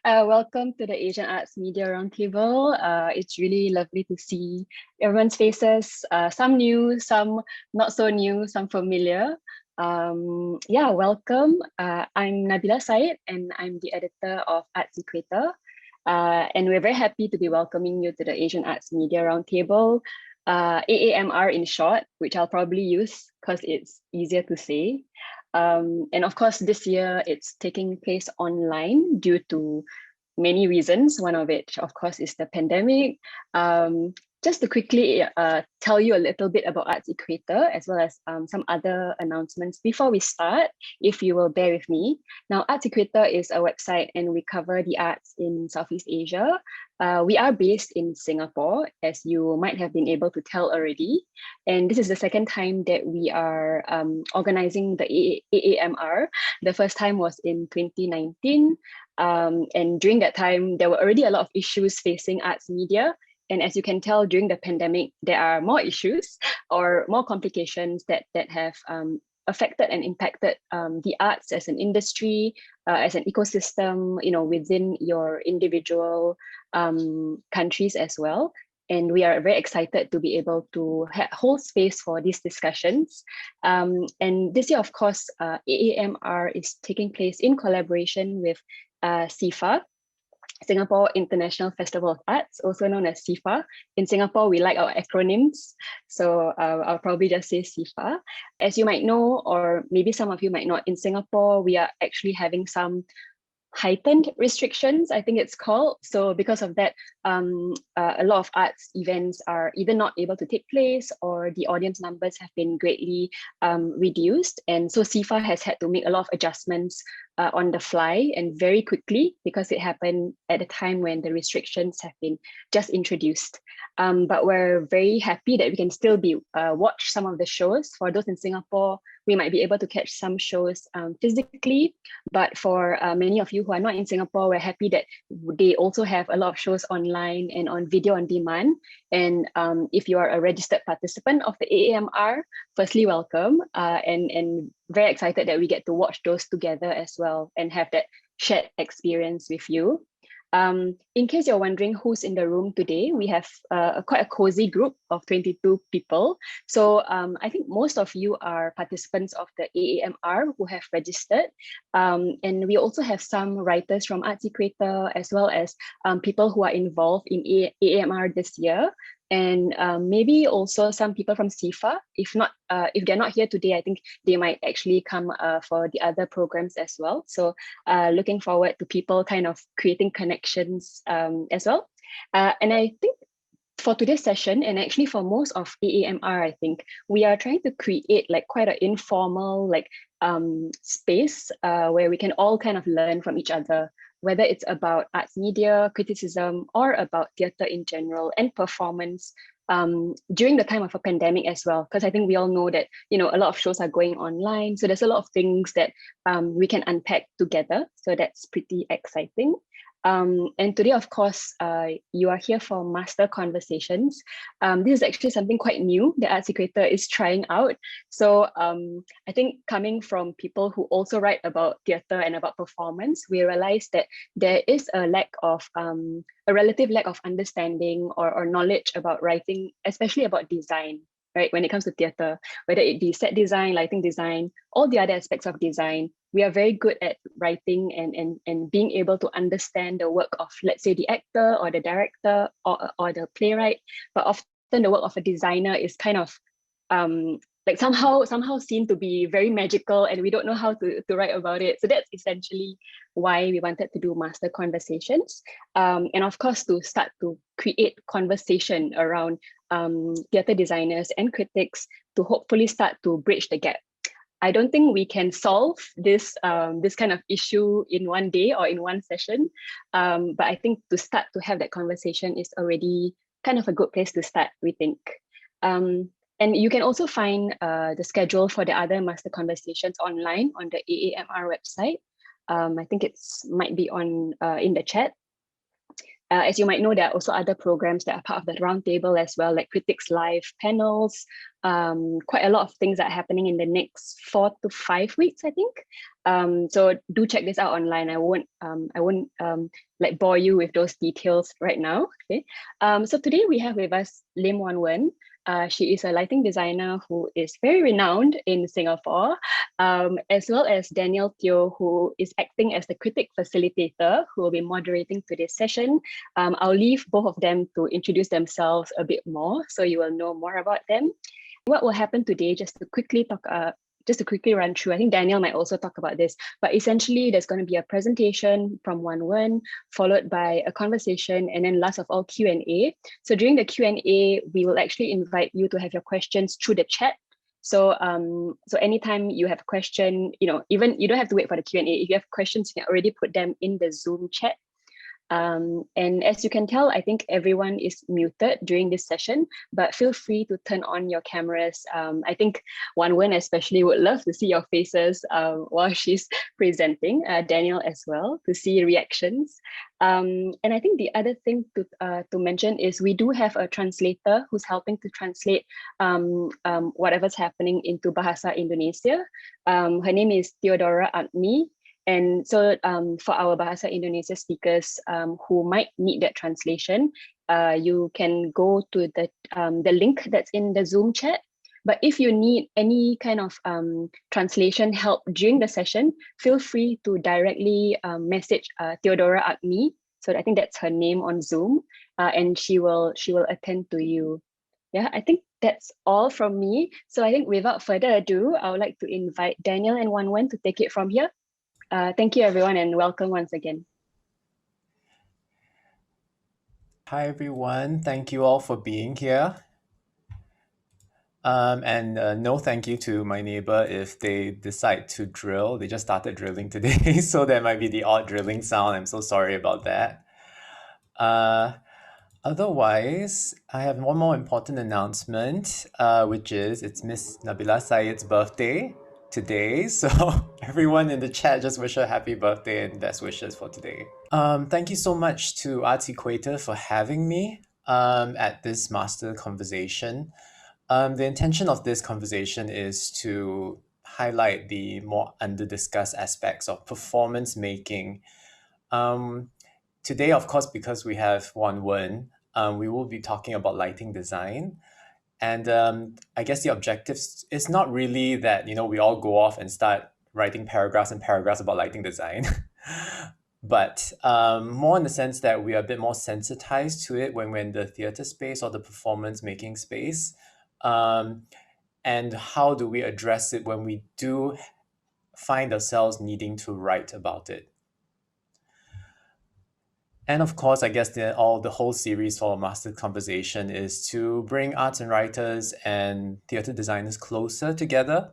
Welcome to the Asian Arts Media Roundtable. It's really lovely to see everyone's faces, some new, some not so new, some familiar. Yeah, welcome. I'm Nabila Said, and I'm the editor of Arts Equator. And we're very happy to be welcoming you to the Asian Arts Media Roundtable, AAMR in short, which I'll probably use because it's easier to say. And of course, this year it's taking place online due to many reasons. One of it, of course, is the pandemic. Just to quickly tell you a little bit about Arts Equator, as well as some other announcements before we start, if you will bear with me. Now, Arts Equator is a website and we cover the arts in Southeast Asia. We are based in Singapore, as you might have been able to tell already. And this is the second time that we are organizing the AAMR. The first time was in 2019. And during that time, there were already a lot of issues facing arts media. And as you can tell, during the pandemic, there are more issues or more complications that have affected and impacted the arts as an industry, as an ecosystem, within your individual countries as well. And we are very excited to be able to hold space for these discussions. And this year, of course, AAMR is taking place in collaboration with SIFA, Singapore International Festival of Arts, also known as SIFA. In Singapore, we like our acronyms, so I'll probably just say SIFA. As you might know, or maybe some of you might not, in Singapore, we are actually having some heightened restrictions, I think it's called. So because of that, a lot of arts events are either not able to take place or the audience numbers have been greatly reduced. And so SIFA has had to make a lot of adjustments on the fly and very quickly, because it happened at a time when the restrictions have been just introduced. But we're very happy that we can still be watch some of the shows. For those in Singapore, we might be able to catch some shows physically, but for many of you who are not in Singapore, we're happy that they also have a lot of shows online and on video on demand. And if you are a registered participant of the AAMR, firstly, welcome, and very excited that we get to watch those together as well and have that shared experience with you. In case you're wondering who's in the room today, we have quite a cozy group of 22 people. So I think most of you are participants of the AAMR who have registered. And we also have some writers from Arts Equator, as well as people who are involved in AAMR this year. And maybe also some people from SIFA. If they're not here today, I think they might actually come for the other programs as well. So looking forward to people kind of creating connections as well. And I think for today's session, and actually for most of AAMR, I think we are trying to create like quite an informal space where we can all kind of learn from each other, whether it's about arts media, criticism, or about theatre in general and performance during the time of a pandemic as well. Because I think we all know that, a lot of shows are going online. So there's a lot of things that we can unpack together. So that's pretty exciting. And today, of course, you are here for master conversations. This is actually something quite new that Arts Equator is trying out. So I think coming from people who also write about theatre and about performance, we realized that there is a relative lack of understanding or knowledge about writing, especially about design, right? When it comes to theatre, whether it be set design, lighting design, all the other aspects of design, we are very good at writing and being able to understand the work of, let's say, the actor or the director or the playwright. But often the work of a designer is kind of somehow seen to be very magical, and we don't know how to write about it. So that's essentially why we wanted to do master conversations. And of course, to start to create conversation around theatre designers and critics to hopefully start to bridge the gap. I don't think we can solve this kind of issue in one day or in one session, but I think to start to have that conversation is already kind of a good place to start, we think. And you can also find the schedule for the other master conversations online on the AAMR website. I think might be on in the chat. As you might know, there are also other programs that are part of the roundtable as well, like Critics Live panels, quite a lot of things that are happening in the next 4 to 5 weeks, I think. So do check this out online. I won't like bore you with those details right now. Okay. So today we have with us Lim Woan Wen. She is a lighting designer who is very renowned in Singapore, as well as Daniel Teo, who is acting as the critic facilitator, who will be moderating today's session. I'll leave both of them to introduce themselves a bit more, so you will know more about them. What will happen today, just to quickly run through, I think Daniel might also talk about this, but essentially there's going to be a presentation from Woan Wen, followed by a conversation, and then last of all, Q&A. So during the Q&A, we will actually invite you to have your questions through the chat. So so anytime you have a question, even you don't have to wait for the Q&A. If you have questions, you can already put them in the Zoom chat. And as you can tell, I think everyone is muted during this session, but feel free to turn on your cameras. I think Woan Wen especially would love to see your faces while she's presenting, Daniel as well, to see reactions. And I think the other thing to mention is we do have a translator who's helping to translate whatever's happening into Bahasa Indonesia. Her name is Theodora Agni. And so for our Bahasa Indonesia speakers who might need that translation, you can go to the link that's in the Zoom chat. But if you need any kind of translation help during the session, feel free to directly message Theodora Agni. So I think that's her name on Zoom, and she will attend to you. Yeah, I think that's all from me. So I think without further ado, I would like to invite Daniel and Woan Wen to take it from here. Thank you, everyone, and welcome once again. Hi, everyone. Thank you all for being here. And no thank you to my neighbor if they decide to drill. They just started drilling today, so there might be the odd drilling sound. I'm so sorry about that. Otherwise, I have one more important announcement, which is it's Miss Nabila Syed's birthday today. So everyone in the chat, just wish her happy birthday and best wishes for today. Thank you so much to Arts Equator for having me at this master conversation. The intention of this conversation is to highlight the more under-discussed aspects of performance making. Today, of course, because we have Woan Wen, we will be talking about lighting design. And I guess the objective is not really that, we all go off and start writing paragraphs and paragraphs about lighting design, but more in the sense that we are a bit more sensitized to it when we're in the theater space or the performance making space. And how do we address it when we do find ourselves needing to write about it? And of course, I guess the whole series for Master Conversation is to bring arts and writers and theater designers closer together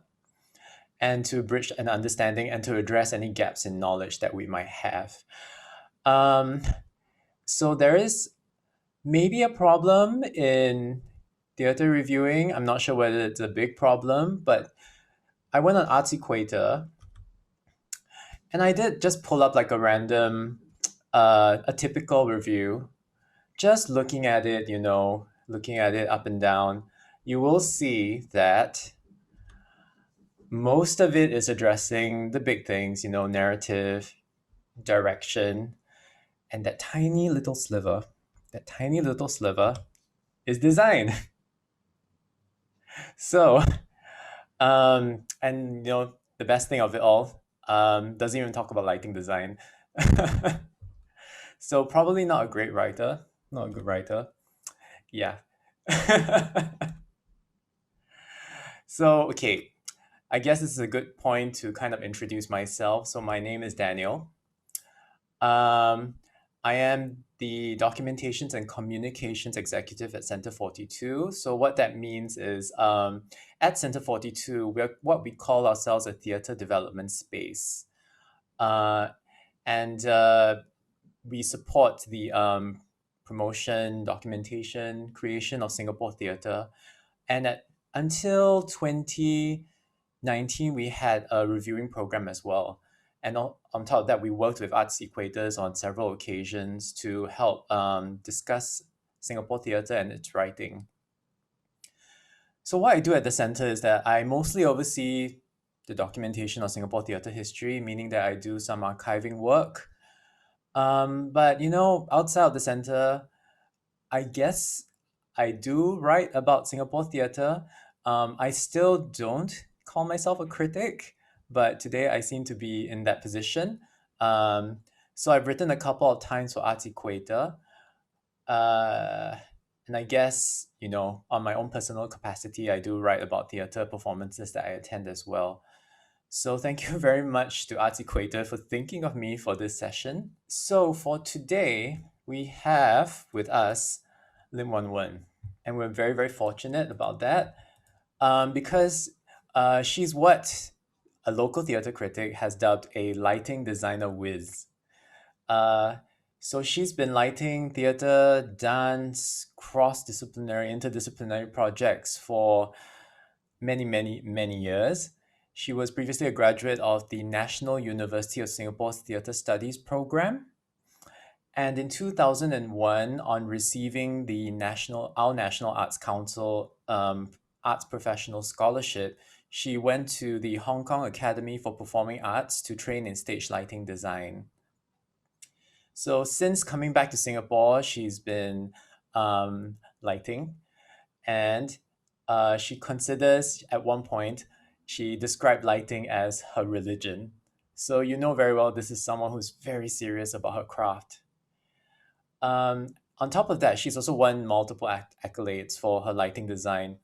and to bridge an understanding and to address any gaps in knowledge that we might have. So there is maybe a problem in theater reviewing. I'm not sure whether it's a big problem, but I went on Arts Equator and I did just pull up like a random, a typical review. Just looking at it, looking at it up and down, you will see that most of it is addressing the big things, narrative, direction, and that tiny little sliver is design. So, and the best thing of it all, doesn't even talk about lighting design. So probably not a great writer, not a good writer. Yeah. So, okay, I guess this is a good point to kind of introduce myself. So my name is Daniel. I am the Documentations and Communications Executive at Center 42. So what that means is at Center 42, we're what we call ourselves a theater development space. And we support the promotion, documentation, creation of Singapore theater. And until 2019, we had a reviewing program as well. And on top of that, we worked with arts equators on several occasions to help discuss Singapore theatre and its writing. So what I do at the center is that I mostly oversee the documentation of Singapore theatre history, meaning that I do some archiving work. But outside of the center, I guess I do write about Singapore theatre. I still don't call myself a critic, but today I seem to be in that position. So I've written a couple of times for Arts Equator. And I guess, on my own personal capacity, I do write about theatre performances that I attend as well. So thank you very much to Arts Equator for thinking of me for this session. So for today, we have with us Lim Woan Wen, and we're very, very fortunate about that because she's what a local theatre critic has dubbed a lighting designer whiz. So she's been lighting theatre, dance, cross-disciplinary, interdisciplinary projects for many, many, many years. She was previously a graduate of the National University of Singapore's Theatre Studies program. And in 2001, on receiving our National Arts Council Arts Professional Scholarship, she went to the Hong Kong Academy for Performing Arts to train in stage lighting design. So since coming back to Singapore, she's been lighting, and she considers at one point, she described lighting as her religion. So you know very well this is someone who's very serious about her craft. On top of that, she's also won multiple accolades for her lighting design.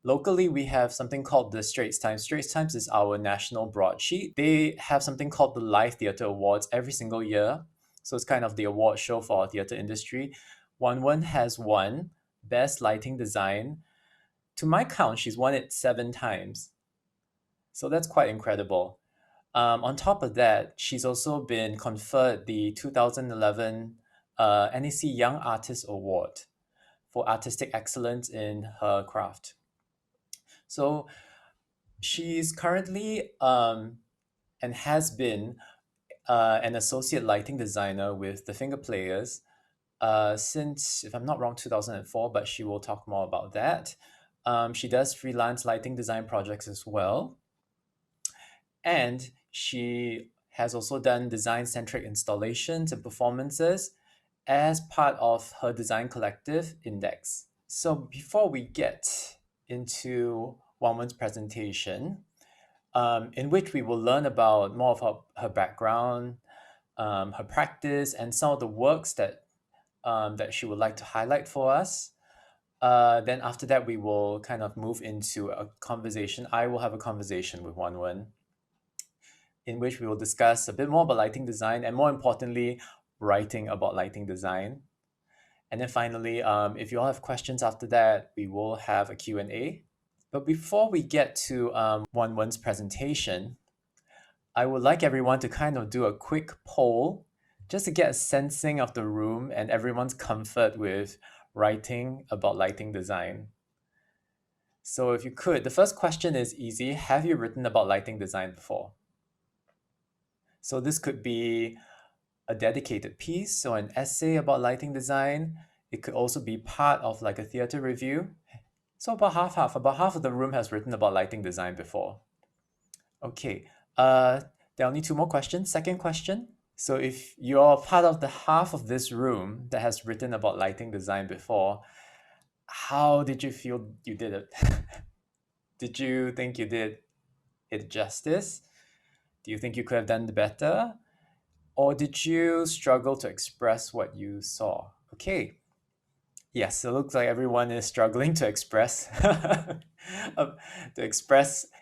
Locally, we have something called the Straits Times. Straits Times is our national broadsheet. They have something called the Live Theatre Awards every single year. So it's kind of the award show for our theatre industry. Woan Wen has won Best Lighting Design. To my count, she's won it 7 times. So that's quite incredible. On top of that, she's also been conferred the 2011 NEC Young Artist Award for artistic excellence in her craft. So she's currently and has been an associate lighting designer with the Finger Players since, if I'm not wrong, 2004, but she will talk more about that. She does freelance lighting design projects as well. And she has also done design-centric installations and performances as part of her design collective, Index. So before we get into Woan Wen's presentation, in which we will learn about more of her background, her practice, and some of the works that she would like to highlight for us. Then after that, we will kind of move into a conversation. I will have a conversation with Woan Wen, in which we will discuss a bit more about lighting design and, more importantly, writing about lighting design. And then finally, if you all have questions after that, we will have a Q&A. But before we get to Woan Wen's presentation, I would like everyone to kind of do a quick poll just to get a sensing of the room and everyone's comfort with writing about lighting design. So if you could, the first question is easy. Have you written about lighting design before? So this could be a dedicated piece, so an essay about lighting design. It could also be part of like a theatre review. So about half. About half of the room has written about lighting design before. Okay, there are only 2 more questions. Second question. So if you're part of the half of this room that has written about lighting design before, how did you feel you did it? Did you think you did it justice? Do you think you could have done better? Or did you struggle to express what you saw? Okay. Yes, it looks like everyone is struggling to express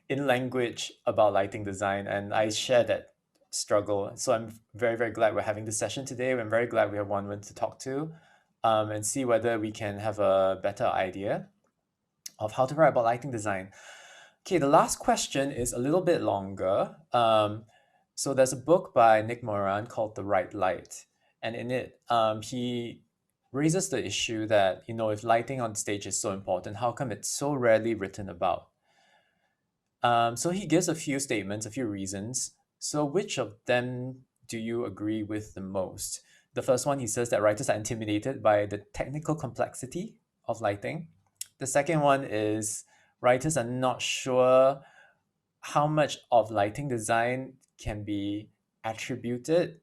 in language about lighting design, and I share that struggle. So I'm very, very glad we're having this session today. I'm very glad we have Woan Wen to talk to and see whether we can have a better idea of how to write about lighting design. Okay, the last question is a little bit longer. So there's a book by Nick Moran called The Right Light. And in it, he raises the issue that, if lighting on stage is so important, how come it's so rarely written about? So he gives a few statements, a few reasons. So which of them do you agree with the most? The first one, he says that writers are intimidated by the technical complexity of lighting. The second one is writers are not sure how much of lighting design can be attributed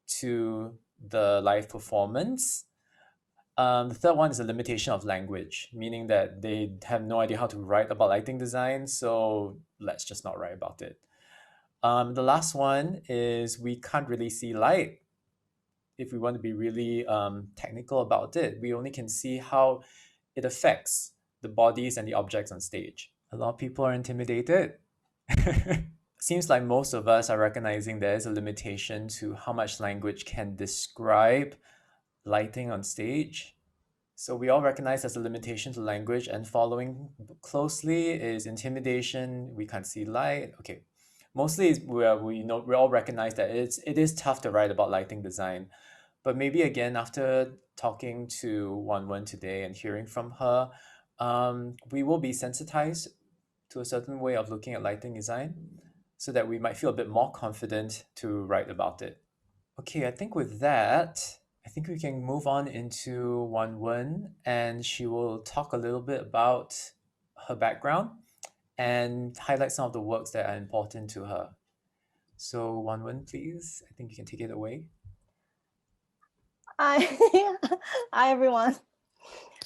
to the live performance. The third one is a limitation of language, meaning that they have no idea how to write about lighting design, so let's just not write about it. The last one is we can't really see light. If we want to be really technical about it, we only can see how it affects the bodies and the objects on stage. A lot of people are intimidated. Seems like most of us are recognizing there is a limitation to how much language can describe lighting on stage. So we all recognize there's a limitation to language, and following closely is intimidation. We can't see light. Okay, mostly we all recognize that it is tough to write about lighting design, but maybe again after talking to Woan Wen today and hearing from her, we will be sensitized to a certain way of looking at lighting design, so that we might feel a bit more confident to write about it. Okay, I think with that, I think we can move on into Woan Wen, and she will talk a little bit about her background and highlight some of the works that are important to her. So Woan Wen, please, I think you can take it away. Hi, hi everyone.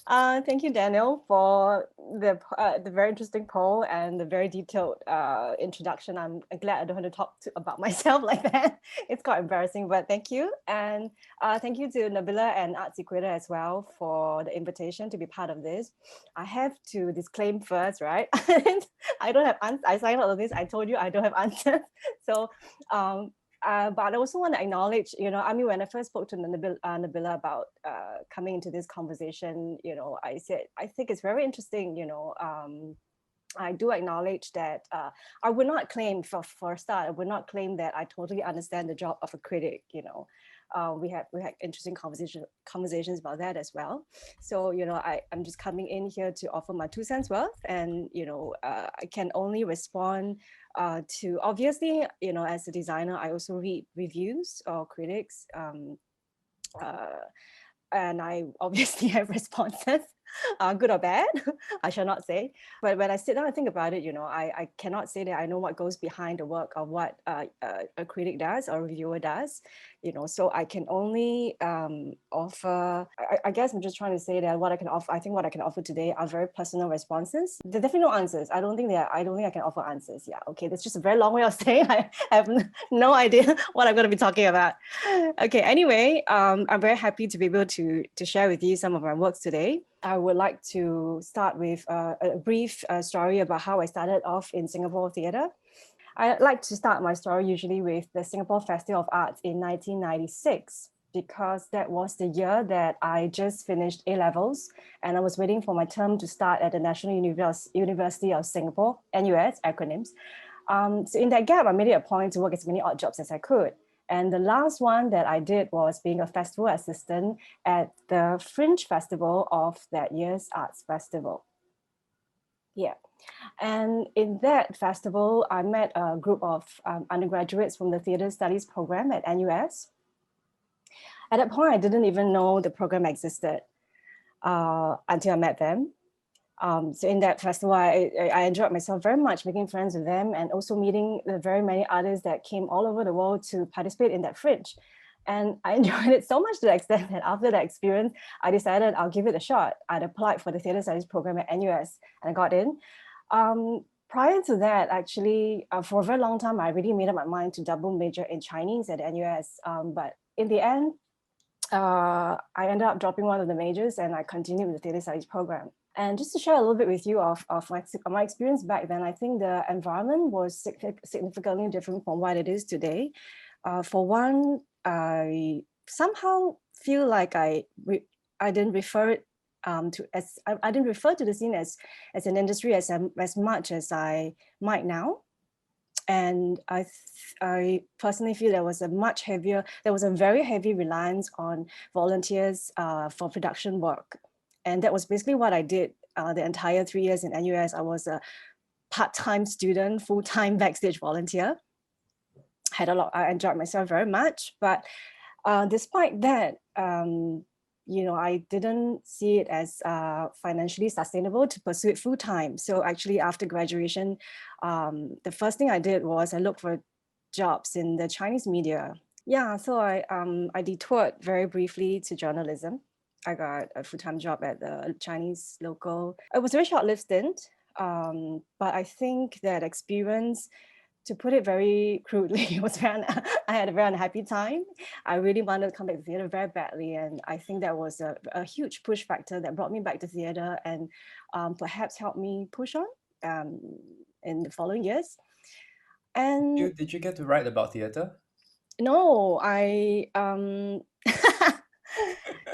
Thank you, Daniel, for the very interesting poll and the very detailed introduction. I'm glad I don't have to talk about myself like that. It's quite embarrassing, but thank you. And thank you to Nabila and Arts Equator as well for the invitation to be part of this. I have to disclaim first, right? I don't have answers. I signed all of this. I told you I don't have answers. So but I also want to acknowledge, I mean, when I first spoke to Nabila about coming into this conversation, I said, I think it's very interesting, I do acknowledge that I would not claim, for a start, I would not claim that I totally understand the job of a critic, we had interesting conversations about that as well. So, I'm just coming in here to offer my 2 cents worth, and, I can only respond to, obviously, as a designer, I also read reviews or critics, and I obviously have responses, good or bad, I shall not say. But when I sit down and think about it, I cannot say that I know what goes behind the work of what a critic does or a reviewer does, so I can only offer, I guess I'm just trying to say that what I can offer, I think what I can offer today are very personal responses. There are definitely no answers. I don't think I can offer answers. Yeah, okay, that's just a very long way of saying I have no idea what I'm going to be talking about. Okay, anyway, I'm very happy to be able to share with you some of my works today. I would like to start with a brief story about how I started off in Singapore theatre. I like to start my story usually with the Singapore Festival of Arts in 1996, because that was the year that I just finished A-levels and I was waiting for my term to start at the National University of Singapore, NUS, acronyms. So in that gap, I made it a point to work as many odd jobs as I could. And the last one that I did was being a festival assistant at the Fringe Festival of that year's Arts Festival. Yeah. And in that festival, I met a group of undergraduates from the Theatre Studies program at NUS. At that point, I didn't even know the program existed until I met them. So in that festival, I enjoyed myself very much, making friends with them and also meeting the very many artists that came all over the world to participate in that Fringe. And I enjoyed it so much to the extent that after that experience, I decided I'll give it a shot. I'd applied for the Theatre Studies program at NUS and I got in. Prior to that, actually, for a very long time, I really made up my mind to double major in Chinese at NUS. But in the end, I ended up dropping one of the majors and I continued with the Theatre Studies program. And just to share a little bit with you of my experience back then, I think the environment was significantly different from what it is today. For one, I somehow feel like I didn't refer it I didn't refer to the scene as an industry as much as I might now. And I personally feel there was a very heavy reliance on volunteers for production work. And that was basically what I did the entire 3 years in NUS. I was a part-time student, full-time backstage volunteer. I enjoyed myself very much. But despite that, I didn't see it as financially sustainable to pursue it full time. So actually after graduation, the first thing I did was I looked for jobs in the Chinese media. Yeah, so I detoured very briefly to journalism. I got a full-time job at the Chinese local. It was a very short-lived stint, but I think that experience, to put it very crudely, I had a very unhappy time. I really wanted to come back to theatre very badly, and I think that was a huge push factor that brought me back to theatre and perhaps helped me push on in the following years. And Did you get to write about theatre? no,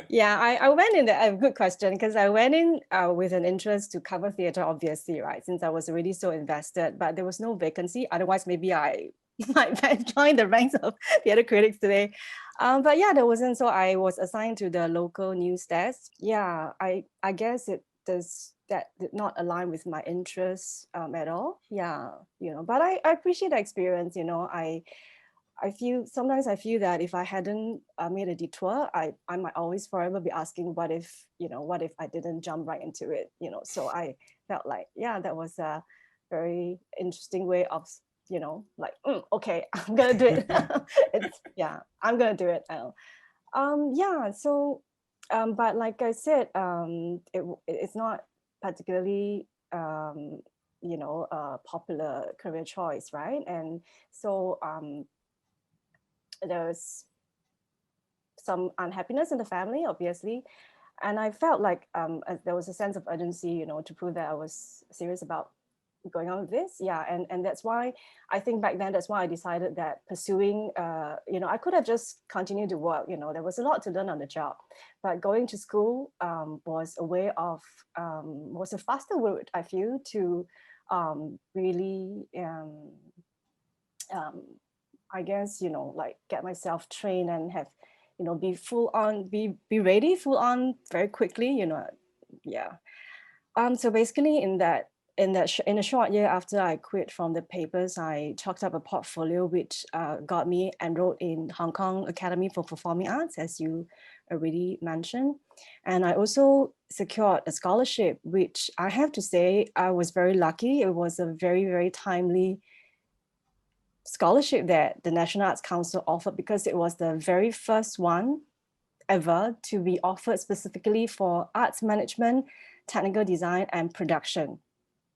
yeah, I went in there. A good question, because I went in with an interest to cover theatre, obviously, right? Since I was already so invested, but there was no vacancy. Otherwise, maybe I might join the ranks of theatre critics today. But yeah, there wasn't. So I was assigned to the local news desk. Yeah, I guess that did not align with my interests at all. Yeah, but I appreciate the experience. Sometimes I feel that if I hadn't made a detour, I might always forever be asking, what if I didn't jump right into it, So I felt like, yeah, that was a very interesting way of, okay, I'm gonna do it. I'm gonna do it now. So, but like I said, it's not particularly a popular career choice, right? And so there's some unhappiness in the family, obviously. And I felt like there was a sense of urgency, to prove that I was serious about going on with this. Yeah, and that's why I think back then, that's why I decided that pursuing, I could have just continued to work, there was a lot to learn on the job. But going to school was a faster route, I feel, to really I guess, like get myself trained and have, be full on, be ready full on very quickly, yeah. So basically in a short year after I quit from the papers, I chalked up a portfolio which got me enrolled in Hong Kong Academy for Performing Arts, as you already mentioned. And I also secured a scholarship, which I have to say I was very lucky. It was a very, very timely scholarship that the National Arts Council offered, because it was the very first one ever to be offered specifically for arts management, technical design, and production.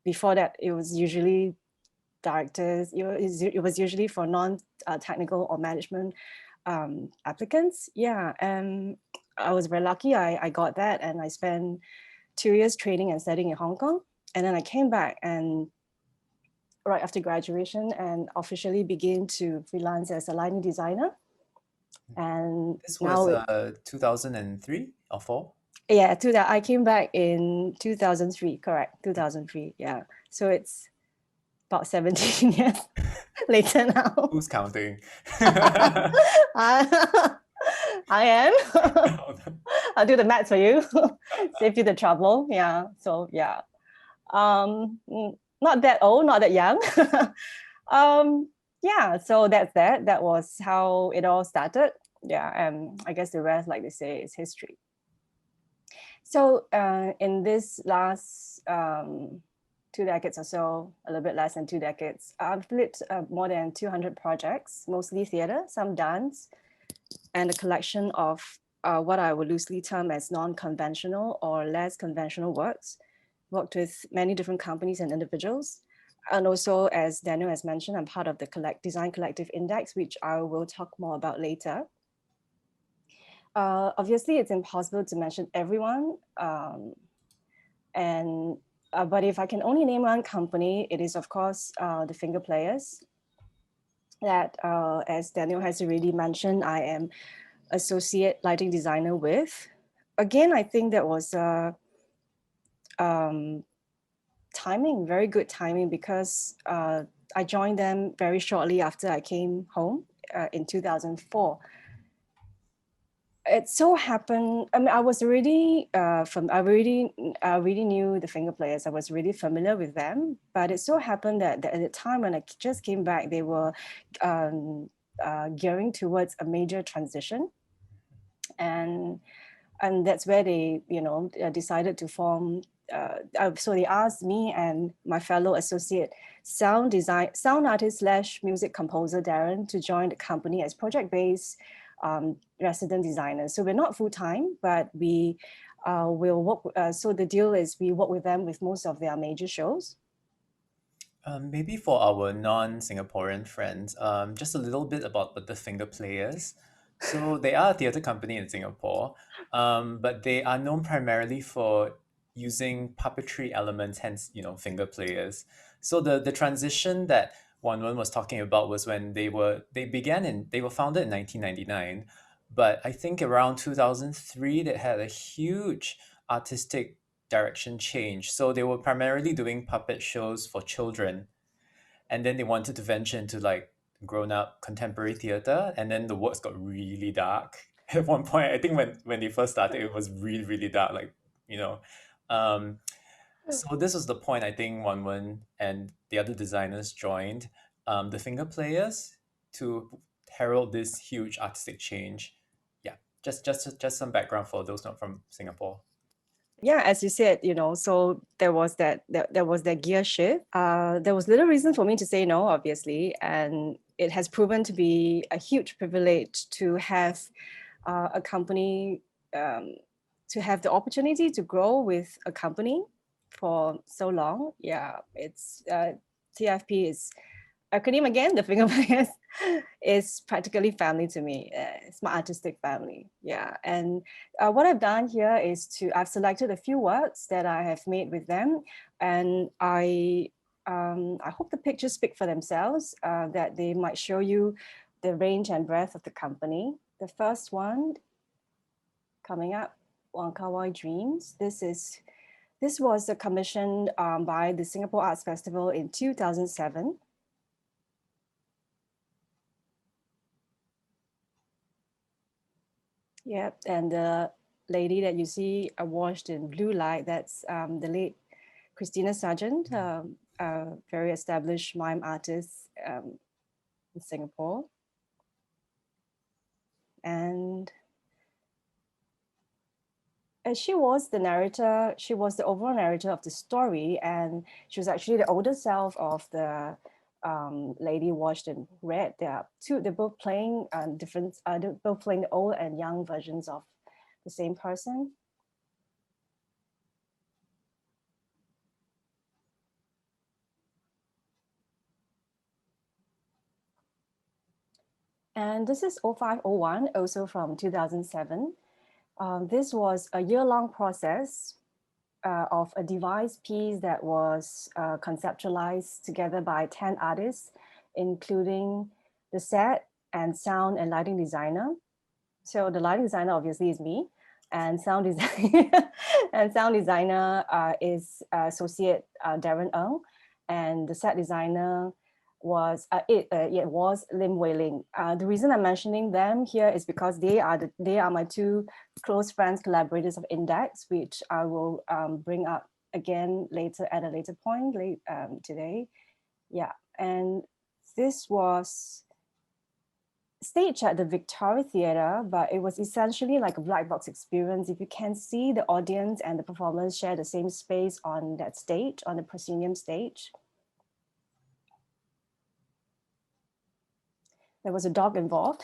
Before that, it was usually directors, it was usually for non-technical or management applicants. Yeah, and I was very lucky. I got that, and I spent 2 years training and studying in Hong Kong. And then I came back and right after graduation and officially begin to freelance as a lighting designer. And this was 2003 or 4? Yeah, I came back in 2003, correct, 2003, yeah. So it's about 17 years later now. Who's counting? I am. I'll do the maths for you, save you the trouble, yeah. So yeah, not that old, not that young. Yeah, so that's that. That was how it all started. Yeah, and I guess the rest, like they say, is history. So in this last 2 decades or so, a little bit less than 2 decades, I've lit more than 200 projects, mostly theatre, some dance, and a collection of what I would loosely term as non-conventional or less conventional works. Worked with many different companies and individuals. And also, as Daniel has mentioned, I'm part of the Design Collective Index, which I will talk more about later. Obviously, it's impossible to mention everyone. But if I can only name one company, it is, of course, the Finger Players. That, as Daniel has already mentioned, I am associate lighting designer with. Again, I think that was timing, very good timing, because I joined them very shortly after I came home in 2004. it so happened, I mean, I was already I already knew the finger players. I was really familiar with them, but it so happened that at the time when I just came back, they were gearing towards a major transition, and that's where they, decided to form. So they asked me and my fellow associate sound artist slash music composer Darren to join the company as project-based resident designers. So we're not full-time, but we will work. So the deal is we work with them with most of their major shows. Maybe for our non-Singaporean friends, just a little bit about the finger players. So they are a theatre company in Singapore, but they are known primarily for using puppetry elements, hence, finger players. So the transition that Wan Wen was talking about was when they were founded in 1999, but I think around 2003 they had a huge artistic direction change. So they were primarily doing puppet shows for children, and then they wanted to venture into like grown-up contemporary theater, and then the works got really dark. At one point, I think when they first started, it was really, really dark, like, you know. So this was the point I think Wan Wen and the other designers joined the finger players to herald this huge artistic change. Yeah, just some background for those not from Singapore. Yeah, as you said, so there was that gear shift. There was little reason for me to say no, obviously, and it has proven to be a huge privilege to have a company, to have the opportunity to grow with a company for so long. Yeah, it's TFP is acronym again, the finger players, is practically family to me. It's my artistic family. Yeah. And what I've done here is I've selected a few works that I have made with them. And I hope the pictures speak for themselves, that they might show you the range and breadth of the company. The first one coming up, Wangkawai Dreams. This was commissioned by the Singapore Arts Festival in 2007. Yep, and the lady that you see washed in blue light, that's the late Christina Sargent, a very established mime artist in Singapore. And she was the narrator, she was the overall narrator of the story, and she was actually the older self of the lady washed in red. They're both playing they're both playing the old and young versions of the same person. And this is 0501, also from 2007. This was a year-long process of a devised piece that was conceptualized together by 10 artists, including the set and sound and lighting designer. So the lighting designer obviously is me, and sound designer is associate Darren Ng, and the set designer was Lim Woan Wen. The reason I'm mentioning them here is because they are my two close friends, collaborators of Index, which I will bring up again later at a later point today. Yeah, and this was staged at the Victoria Theatre, but it was essentially like a black box experience. If you can see, the audience and the performers share the same space on that stage, on the proscenium stage. There was a dog involved.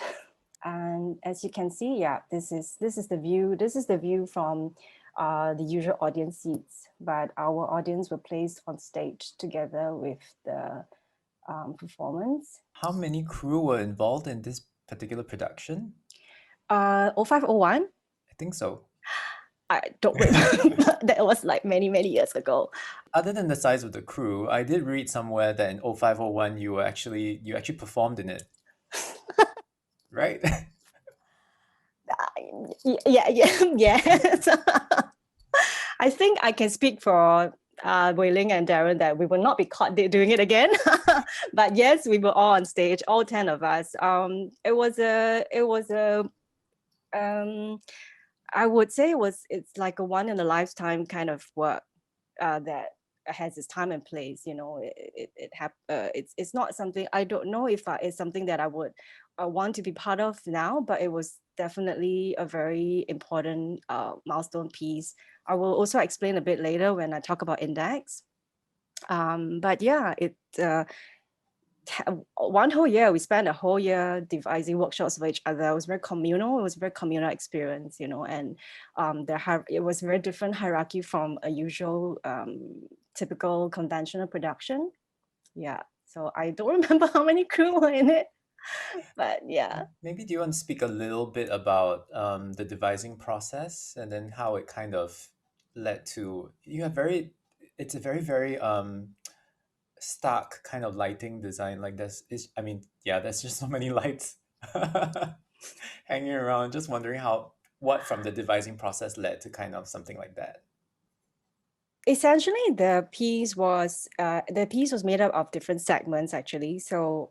And as you can see, yeah, this is the view. This is the view from the usual audience seats, but our audience were placed on stage together with the performance. How many crew were involved in this particular production? 0501? I think so. I don't remember. That was like many, many years ago. Other than the size of the crew, I did read somewhere that in 0501 you actually performed in it. Right? Yes. I think I can speak for Wei Ling and Darren that we will not be caught doing it again. But yes, we were all on stage, all 10 of us. It was a I would say it's like a one in a lifetime kind of work that has its time and place. It's not something, I don't know if it's something that I would want to be part of now, but it was definitely a very important milestone piece. I will also explain a bit later when I talk about Index. But yeah, one whole year, we spent a whole year devising workshops for each other. It was very communal. It was a very communal experience, and it was a very different hierarchy from a usual typical conventional production. Yeah, so I don't remember how many crew were in it, but yeah. Maybe do you want to speak a little bit about the devising process and then how it kind of led to it's a very, very stark kind of lighting design. Like there's just so many lights hanging around. Just wondering what from the devising process led to kind of something like that. Essentially, the piece was made up of different segments, actually. So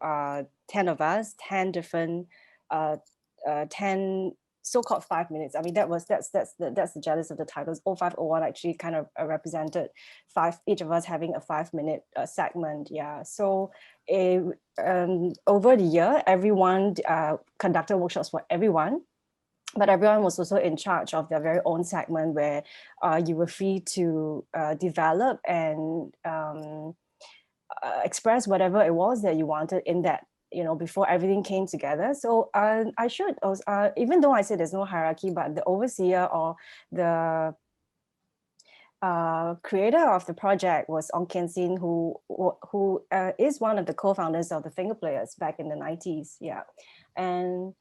10 of us, 10 different 10 so-called 5 minutes. I mean, that's the genesis of the titles. 0501 actually kind of represented each of us having a 5-minute segment. Yeah. So over the year, everyone conducted workshops for everyone. But everyone was also in charge of their very own segment where you were free to develop and express whatever it was that you wanted in that, before everything came together. So I should also, even though I said there's no hierarchy, but the overseer or the creator of the project was Ong Kian Sin, who is one of the co-founders of the Finger Players back in the 90s. Yeah. And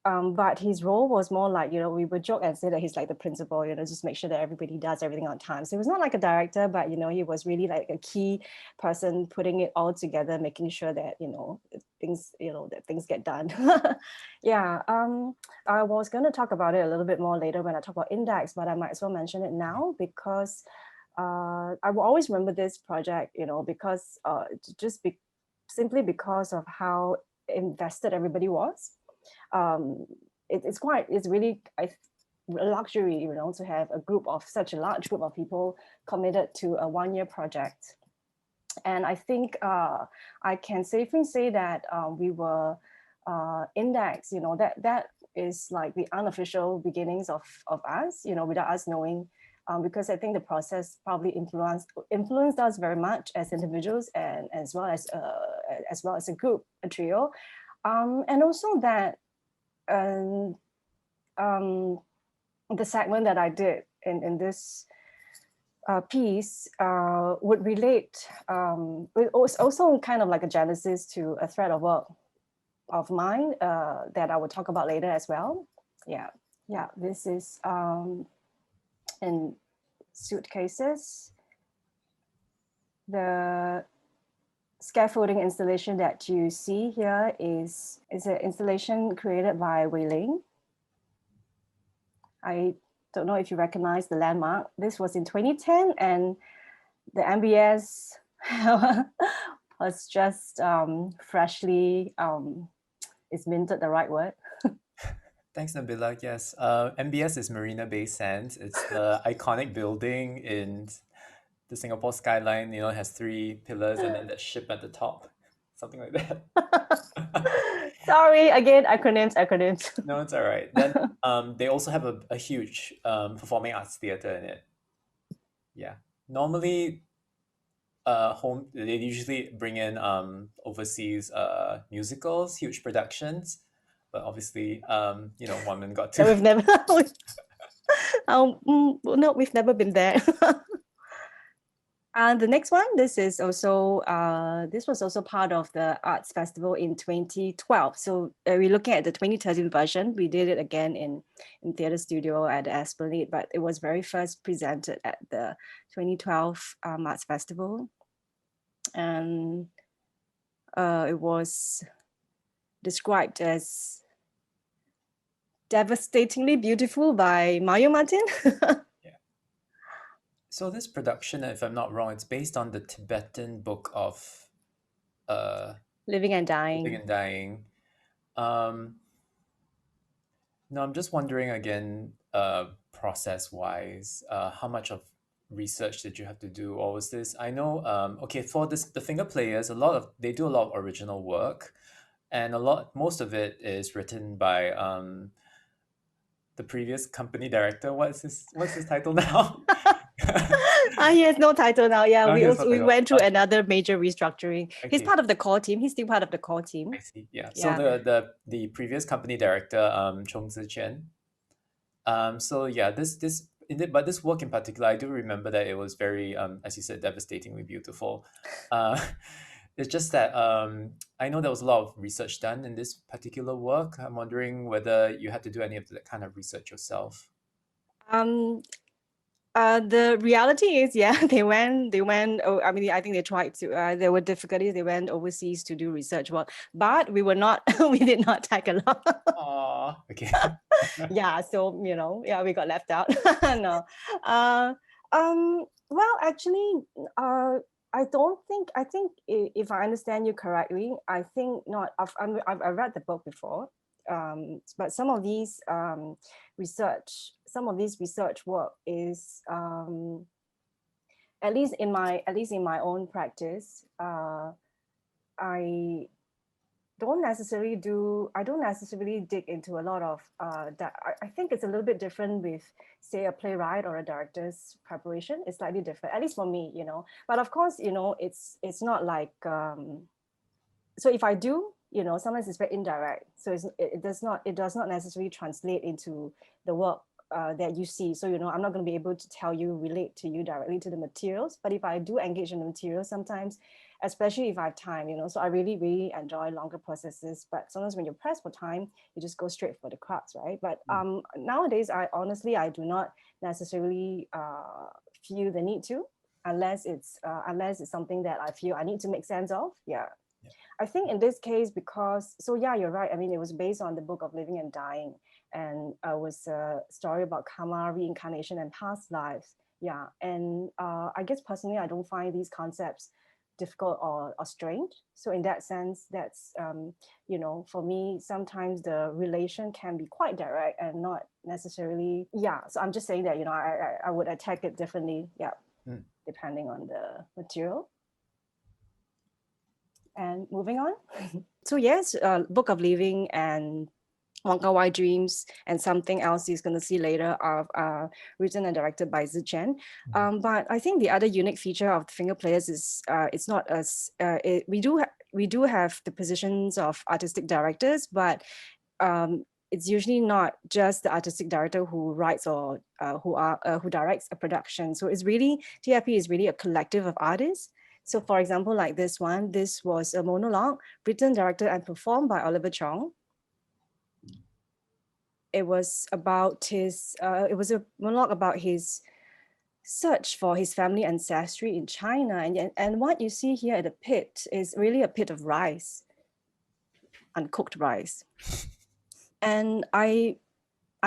but his role was more like, we would joke and say that he's like the principal, just make sure that everybody does everything on time. So he was not like a director, but, he was really like a key person putting it all together, making sure that, that things get done. Yeah. I was going to talk about it a little bit more later when I talk about Index, but I might as well mention it now because I will always remember this project, because simply because of how invested everybody was. It's really a luxury, to have such a large group of people committed to a 1-year project. And I think I can safely say that we were Index, that is like the unofficial beginnings of us, without us knowing, because I think the process probably influenced us very much as individuals and as well as a group, a trio. And also that the segment that I did in this piece would relate, it was also kind of like a genesis to a thread of work of mine that I will talk about later as well. Yeah, this is in Suitcases. The scaffolding installation that you see here is an installation created by Wei Ling. I don't know if you recognize the landmark. This was in 2010 and the MBS was just freshly, is minted the right word? Thanks, Nabila. Yes, MBS is Marina Bay Sands. It's the iconic building in the Singapore skyline. It has 3 pillars and then that ship at the top, something like that. Sorry, again, acronyms. No, it's all right. Then they also have a huge performing arts theater in it. Yeah, normally they usually bring in overseas musicals, huge productions, but obviously Woman got to. We've never no, we've never been there. And the next one, this was also part of the Arts Festival in 2012. So we're looking at the 2013 version. We did it again in Theatre Studio at the Esplanade, but it was very first presented at the 2012 Arts Festival. And it was described as devastatingly beautiful by Mario Martin. So this production, if I'm not wrong, it's based on the Tibetan book of Living and Dying. Living and Dying. No, I'm just wondering again, process-wise, how much of research did you have to do, or was this? I know, okay, for this the finger players, they do a lot of original work, and most of it is written by the previous company director. What's his title now? He has no title now. Yeah, Oh, he has no we title. went through another major restructuring. He's Okay. part of the core team. He's still part of the core team. I see. Yeah. So Yeah. the previous company director, Chong Ziqian. So yeah, but this work in particular, I do remember that it was very, as you said, devastatingly beautiful. It's just that I know there was a lot of research done in this particular work. I'm wondering whether you had to do any of that kind of research yourself. The reality is, yeah, they went, oh, I mean, I think they tried to, there were difficulties, they went overseas to do research work, but we were not, we did not tag along. Aw, okay. Yeah, so, yeah, we got left out. No. Well, actually, I think if I understand you correctly, I think not, I've read the book before, but some of these research work is, at least in my own practice, I don't necessarily dig into a lot of that. I think it's a little bit different with, say, a playwright or a director's preparation. It's slightly different, at least for me, but of course, it's not like, so if I do, sometimes it's very indirect, so it does not necessarily translate into the work that you see. So I'm not going to be able to relate to you directly to the materials, but if I do engage in the materials sometimes, especially if I have time, so I really, really enjoy longer processes. But sometimes when you're pressed for time, you just go straight for the crux, right? But nowadays, I do not necessarily feel the need to, unless it's something that I feel I need to make sense of. Yeah. I think in this case, because, so yeah, you're right. I mean, it was based on the book of Living and Dying, and it was a story about karma, reincarnation, and past lives. Yeah. And I guess personally, I don't find these concepts difficult or strange. So in that sense, that's, for me, sometimes the relation can be quite direct and not necessarily, yeah. So I'm just saying that, I would attack it differently, yeah, depending on the material. And moving on. So yes, Book of Living and Wonka Wai Dreams and something else he's going to see later are written and directed by Ziqian. But I think the other unique feature of the Finger Players is it's not as we do have the positions of artistic directors, but it's usually not just the artistic director who writes or who directs a production. So it's really, TFP is really a collective of artists. So for example, like this was a monologue written, directed, and performed by Oliver Chong. It was about it was a monologue about his search for his family ancestry in China. And what you see here at the pit is really a pit of rice, uncooked rice. And I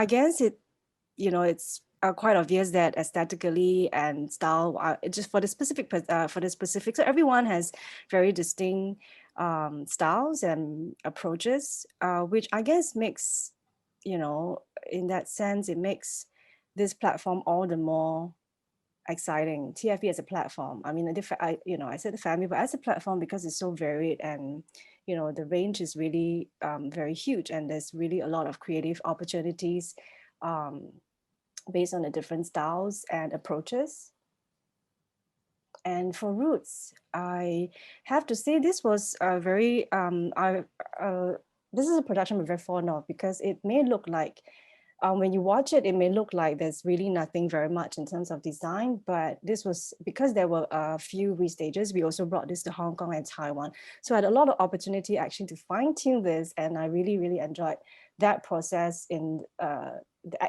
guess it's quite obvious that aesthetically and style, just for the specific, so everyone has very distinct styles and approaches, which I guess makes, in that sense, it makes this platform all the more exciting. TFP as a platform. I mean, I said the family, but as a platform, because it's so varied and, the range is really very huge, and there's really a lot of creative opportunities based on the different styles and approaches. And for Roots, I have to say this was a very, this is a production I'm very fond of, because it may look like, when you watch it, it may look like there's really nothing very much in terms of design, but this was, because there were a few restages, we also brought this to Hong Kong and Taiwan. So I had a lot of opportunity actually to fine tune this, and I really, really enjoyed that process in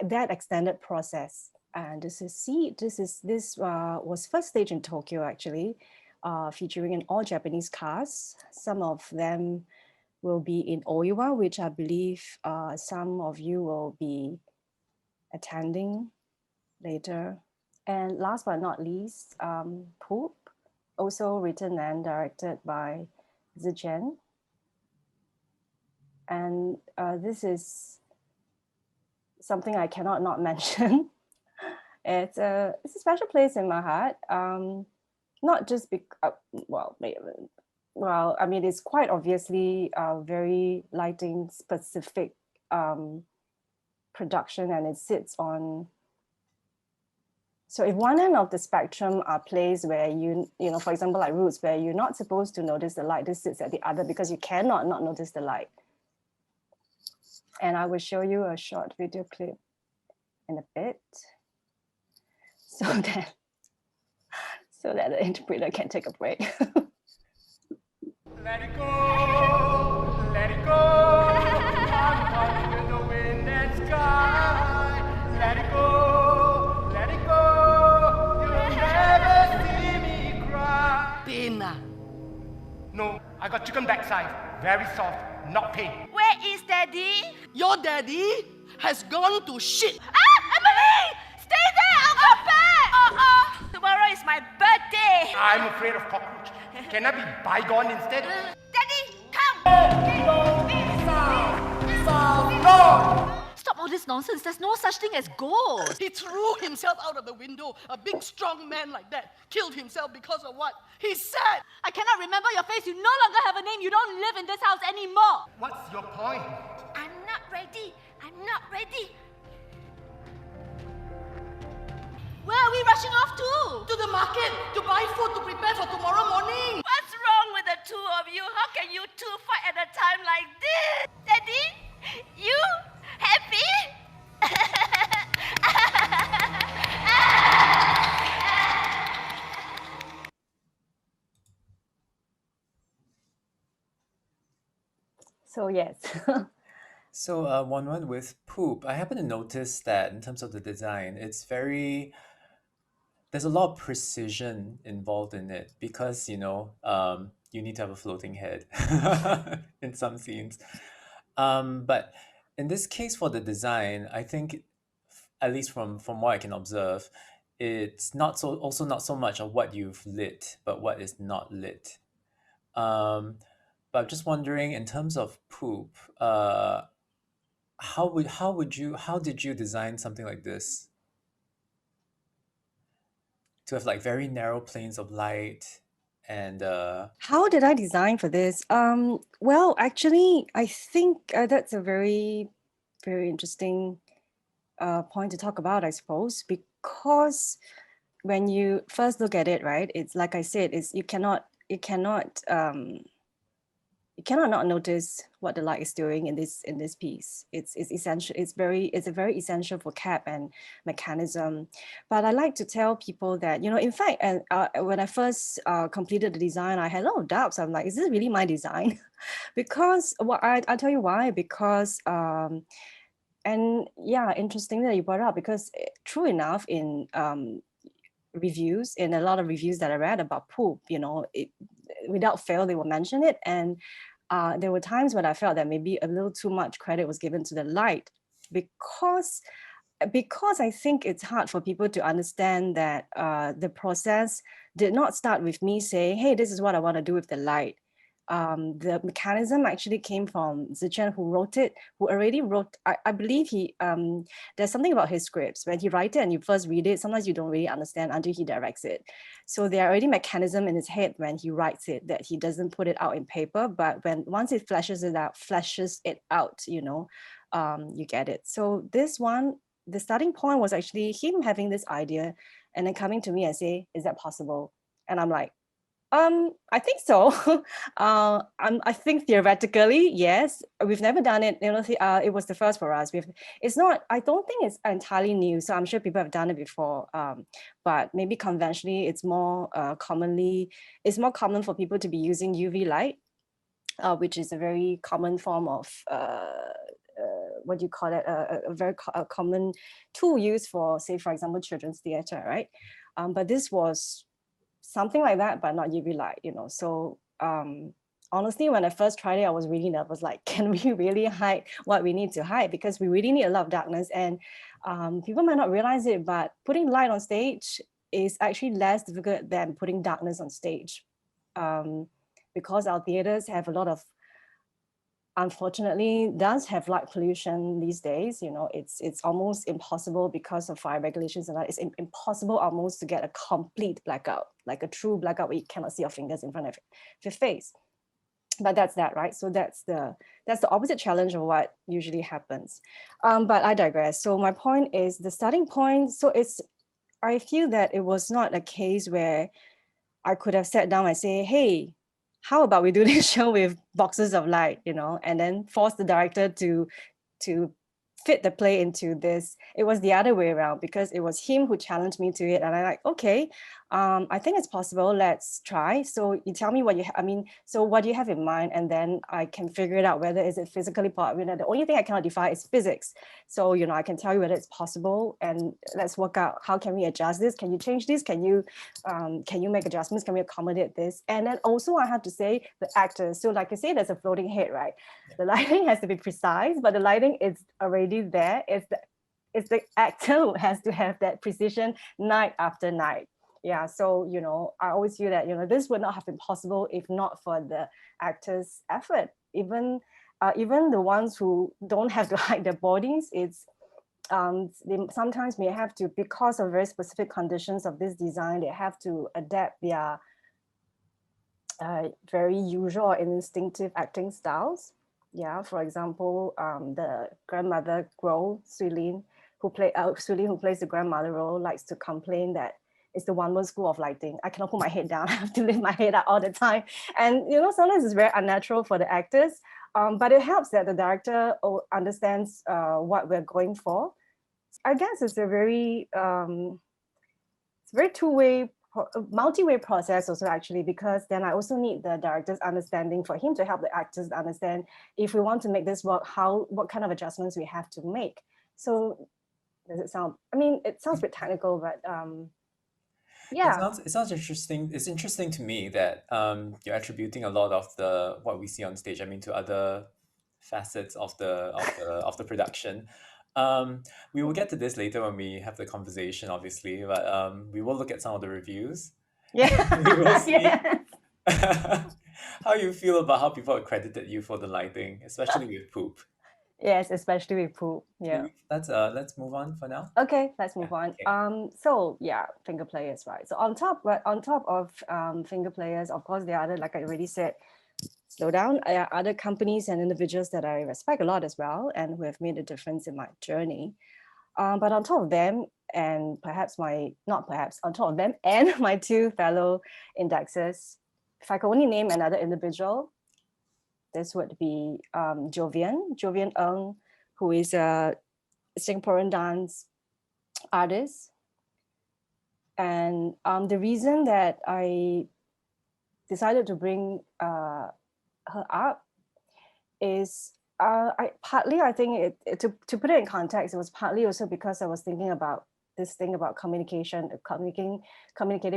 that extended process. And this was first stage in Tokyo, actually, featuring an all Japanese cast. Some of them will be in Oiwa, which I believe some of you will be attending later. And last but not least, Poop, also written and directed by Ziqian. And this is something I cannot not mention. It's a special place in my heart. Not just because, I mean, it's quite obviously a very lighting specific production, and it sits on. So if one end of the spectrum are plays where you know, for example, like Roots, where you're not supposed to notice the light, this sits at the other because you cannot not notice the light. And I will show you a short video clip in a bit so that the interpreter can take a break. Let it go, let it go. I'm falling in the wind and sky. Let it go, let it go. You'll never see me cry. Pain. No, I got chicken backside. Very soft, not pain. Where is Daddy? Your daddy has gone to shit. Emily! Stay there! I'll come back! Tomorrow is my birthday! I'm afraid of cockroach. Can I be bygone instead? Daddy, come! No! Stop all this nonsense. There's no such thing as ghosts. He threw himself out of the window. A big, strong man like that killed himself because of what? He said! I cannot remember your face. You no longer have a name. You don't live in this house anymore. What's your point? I'm not ready. I'm not ready. Where are we rushing off to? To the market to buy food to prepare for tomorrow morning. What's wrong with the two of you? How can you two fight at a time like this? Daddy, you happy? So yes. So, one with poop, I happen to notice that in terms of the design, there's a lot of precision involved in it because, you need to have a floating head in some scenes. But in this case for the design, I think, at least from what I can observe, it's not so much of what you've lit, but what is not lit. But I'm just wondering, in terms of poop, how did you design something like this? To have like very narrow planes of light and How did I design for this? Well, actually, I think that's a very, very interesting point to talk about, I suppose, because when you first look at it, right, it's like I said, you cannot not notice what the light is doing in this piece. It's essential. It's a very essential for cap and mechanism. But I like to tell people that, in fact, and when I first completed the design, I had a lot of doubts. I'm like, is this really my design? Because I'll tell you why. Because and yeah, interesting that you brought it up, because true enough, in reviews, in a lot of reviews that I read about poop, without fail, they will mention it. And there were times when I felt that maybe a little too much credit was given to the light, because I think it's hard for people to understand that the process did not start with me saying, hey, this is what I want to do with the light. The mechanism actually came from Zichen, who wrote it, who already wrote, I believe there's something about his scripts. When he writes it and you first read it, sometimes you don't really understand until he directs it. So there are already mechanism in his head when he writes it that he doesn't put it out in paper, but once it fleshes it out, you get it. So this one, the starting point was actually him having this idea and then coming to me and say, is that possible? And I'm like, I think so. I think theoretically, yes. We've never done it. It was the first for us. I don't think it's entirely new. So I'm sure people have done it before. But maybe conventionally, it's more common for people to be using UV light, which is a very common form of what do you call it? A very common tool used for, say, for example, children's theater, right? But this was something like that, but not UV light, So honestly, when I first tried it, I was really nervous. Like, can we really hide what we need to hide? Because we really need a lot of darkness. And people might not realize it, but putting light on stage is actually less difficult than putting darkness on stage. Because our theaters have a lot of unfortunately does have light pollution these days. You know, it's almost impossible because of fire regulations, and it's impossible almost to get a complete blackout, like a true blackout where you cannot see your fingers in front of your face. But that's that, right? So that's the opposite challenge of what usually happens. But I digress. So my point is the starting point. So I feel that it was not a case where I could have sat down and say, hey, how about we do this show with boxes of light, you know, and then force the director to fit the play into this. It was the other way around, because it was him who challenged me to it, and I like, okay, I think it's possible, let's try. So you tell me what so what do you have in mind, and then I can figure it out whether is it physically possible. You know, the only thing I cannot defy is physics. So, you know, I can tell you whether it's possible, and let's work out how can we adjust this. Can you change this? Can you make adjustments? Can we accommodate this? And then also I have to say the actors. So like I say, there's a floating head, right? Yeah. The lighting has to be precise, but the lighting is already there. It's the actor who has to have that precision night after night. Yeah, so, you know, I always feel that, you know, this would not have been possible if not for the actors' effort. Even the ones who don't have to hide their bodies, it's they sometimes may have to, because of very specific conditions of this design, they have to adapt their very usual and instinctive acting styles. Yeah, for example, the grandmother role, Suilin, who plays the grandmother role, likes to complain that it's the one school of lighting. I cannot put my head down. I have to lift my head up all the time. And, you know, sometimes it's very unnatural for the actors, but it helps that the director understands what we're going for. I guess it's a very two-way, multi-way process also, actually, because then I also need the director's understanding for him to help the actors understand if we want to make this work, what kind of adjustments we have to make. So does it sound, I mean, it sounds a bit technical, but yeah. It sounds interesting. It's interesting to me that you're attributing a lot of what we see on stage, I mean, to other facets of the production. We will get to this later when we have the conversation, obviously, but we will look at some of the reviews. Yeah. We will see Yeah. how you feel about how people accredited you for the lighting, especially with poop. Yes, especially with poop. Yeah. Let's move on for now. Okay, let's move on. Okay. So yeah, finger players, right? So on top of finger players, of course, there are other, like I already said, slow down, other companies and individuals that I respect a lot as well, and who have made a difference in my journey. But on top of them, and on top of them and my two fellow indexers, if I could only name another individual, this would be Jovian Ng, who is a Singaporean dance artist. And the reason that I decided to bring her up is I think to put it in context, it was partly also because I was thinking about this thing about communicating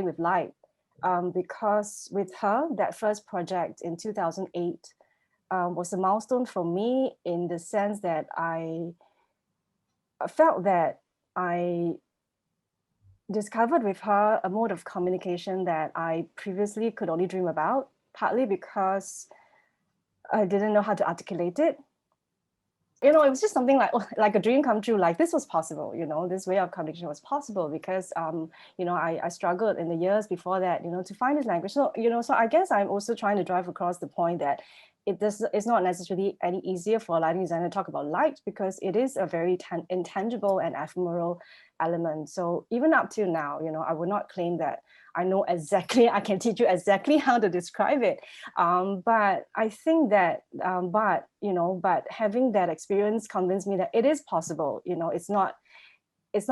with light. Because with her, that first project in 2008 was a milestone for me, in the sense that I felt that I discovered with her a mode of communication that I previously could only dream about, partly because I didn't know how to articulate it. You know, it was just something like a dream come true, like this was possible, you know, this way of communication was possible, because, you know, I struggled in the years before that, you know, to find this language. So, you know, so I guess I'm also trying to drive across the point that it's not necessarily any easier for a lighting designer to talk about light, because it is a very intangible and ephemeral element. So even up to now, you know, I would not claim that I know exactly, I can teach you exactly how to describe it. But I think that, but having that experience convinced me that it is possible. You know, it's not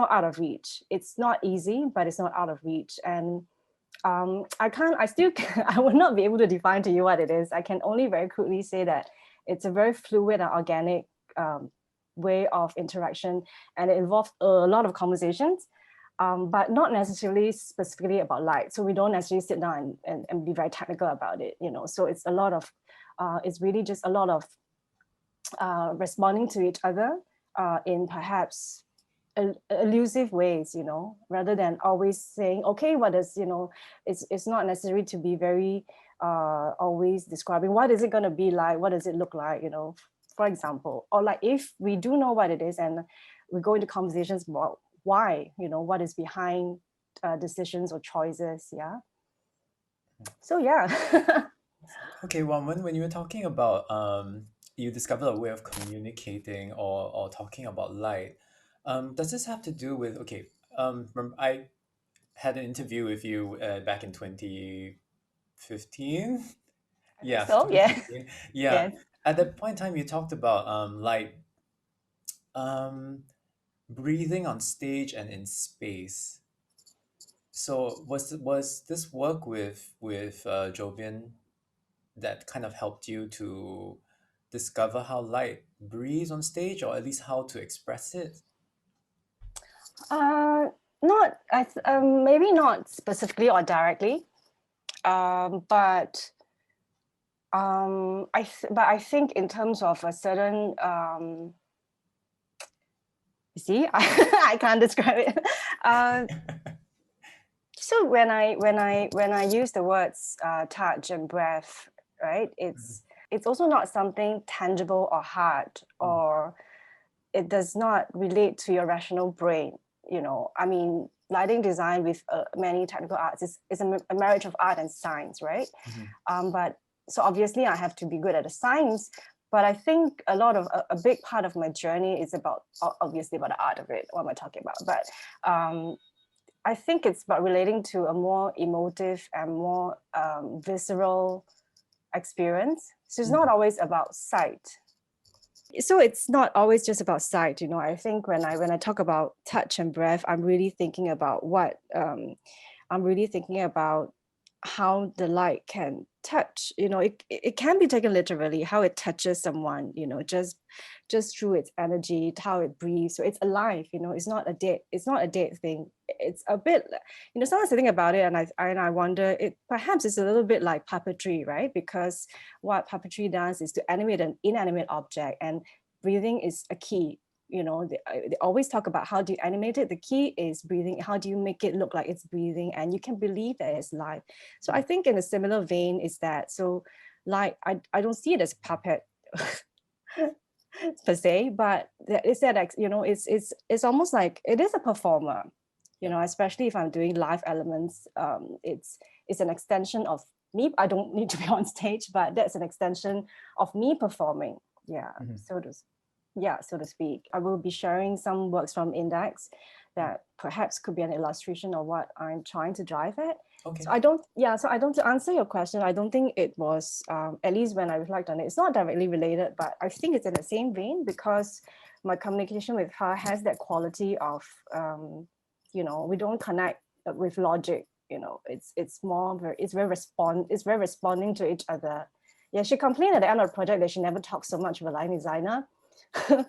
out of reach. It's not easy, but it's not out of reach. And I would not be able to define to you what it is. I can only very crudely say that it's a very fluid and organic way of interaction, and it involves a lot of conversations, but not necessarily specifically about light. So we don't necessarily sit down and be very technical about it, you know. So it's a lot of, it's really just a lot of responding to each other in perhaps elusive ways, you know, rather than always saying, okay, what is, you know, it's not necessary to be very always describing what is it going to be like, what does it look like, for example, or like if we do know what it is and we go into conversations about why, what is behind decisions or choices. Yeah. So yeah. Okay, well, when you were talking about you discovered a way of communicating or talking about light, does this have to do with I had an interview with you back in 2015. Yeah, So yeah. 2015. Yeah. Yeah. At that point in time, you talked about light breathing on stage and in space. So was this work with Jovian that kind of helped you to discover how light breathes on stage, or at least how to express it? Not maybe not specifically or directly, but I think in terms of a certain see, I can't describe it. So when I use the words touch and breath, right? It's also not something tangible or hard, or it does not relate to your rational brain. I mean, lighting design with many technical arts is a marriage of art and science, right? But so obviously I have to be good at the science, but I think a big part of my journey is about, obviously, about the art of it. What am I talking about? But I think it's about relating to a more emotive and more visceral experience. So it's not always about sight. So it's not always just about sight. I think when I talk about touch and breath, I'm really thinking about how the light can touch. It can be taken literally, how it touches someone, just through its energy, how it breathes. So it's alive, it's not a dead thing. It's a bit, sometimes I think about it and I wonder, perhaps it's a little bit like puppetry, right? Because what puppetry does is to animate an inanimate object, and breathing is a key. They always talk about how do you animate it. The key is breathing. How do you make it look like it's breathing and you can believe that it's live? So I think in a similar vein is that, so like I don't see it as puppet per se, but it's that it's almost like it is a performer, especially if I'm doing live elements. It's an extension of me. I don't need to be on stage, but that's an extension of me performing. Yeah. So to speak. I will be sharing some works from Index that perhaps could be an illustration of what I'm trying to drive at. Okay. So to answer your question, I don't think it was, at least when I reflect on it, it's not directly related, but I think it's in the same vein because my communication with her has that quality of, we don't connect with logic, it's very responding to each other. Yeah, she complained at the end of the project that she never talks so much with a lighting designer. So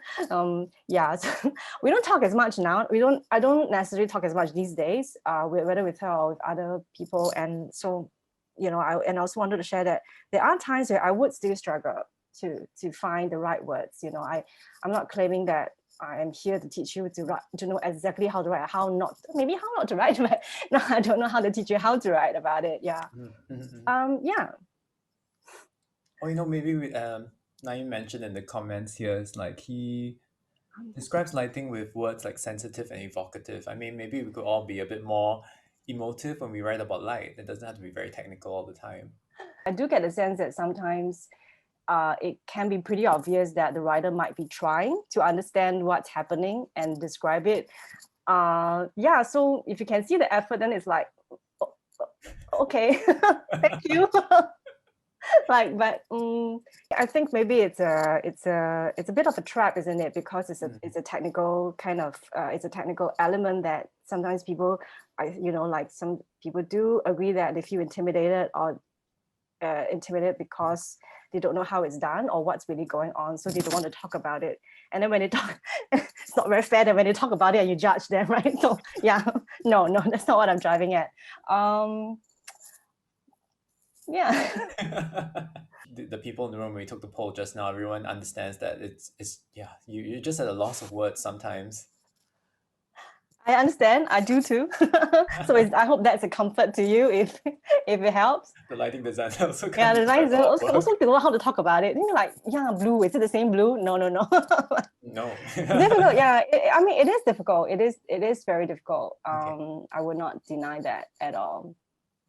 we don't talk as much now. I don't necessarily talk as much these days, whether with her or with other people. And so, I also wanted to share that there are times where I would still struggle to find the right words. I'm not claiming that I am here to teach you to know exactly how to write, how not to write, but no, I don't know how to teach you how to write about it. Yeah. Yeah. Or maybe now you mentioned in the comments here, it's like he describes lighting with words like sensitive and evocative. I mean, maybe we could all be a bit more emotive when we write about light. It doesn't have to be very technical all the time. I do get the sense that sometimes it can be pretty obvious that the writer might be trying to understand what's happening and describe it. So if you can see the effort, then it's like, okay, thank you. But I think maybe it's a bit of a trap, isn't it? Because it's a technical kind of it's a technical element that sometimes people, some people do agree that they feel intimidated because they don't know how it's done or what's really going on, so they don't want to talk about it. And then when they talk, it's not very fair that when they talk about it and you judge them, right? So yeah, no, that's not what I'm driving at. Yeah. The people in the room, when we took the poll just now, everyone understands that it's you're just at a loss of words sometimes. I understand. I do too. So I hope that's a comfort to you if it helps. The lighting designer also Yeah, can't the describe design our also work. to know how to talk about it. You're like, yeah, blue. Is it the same blue? No. No. Difficult. Yeah. I mean, it is difficult. It is very difficult. Okay. I would not deny that at all.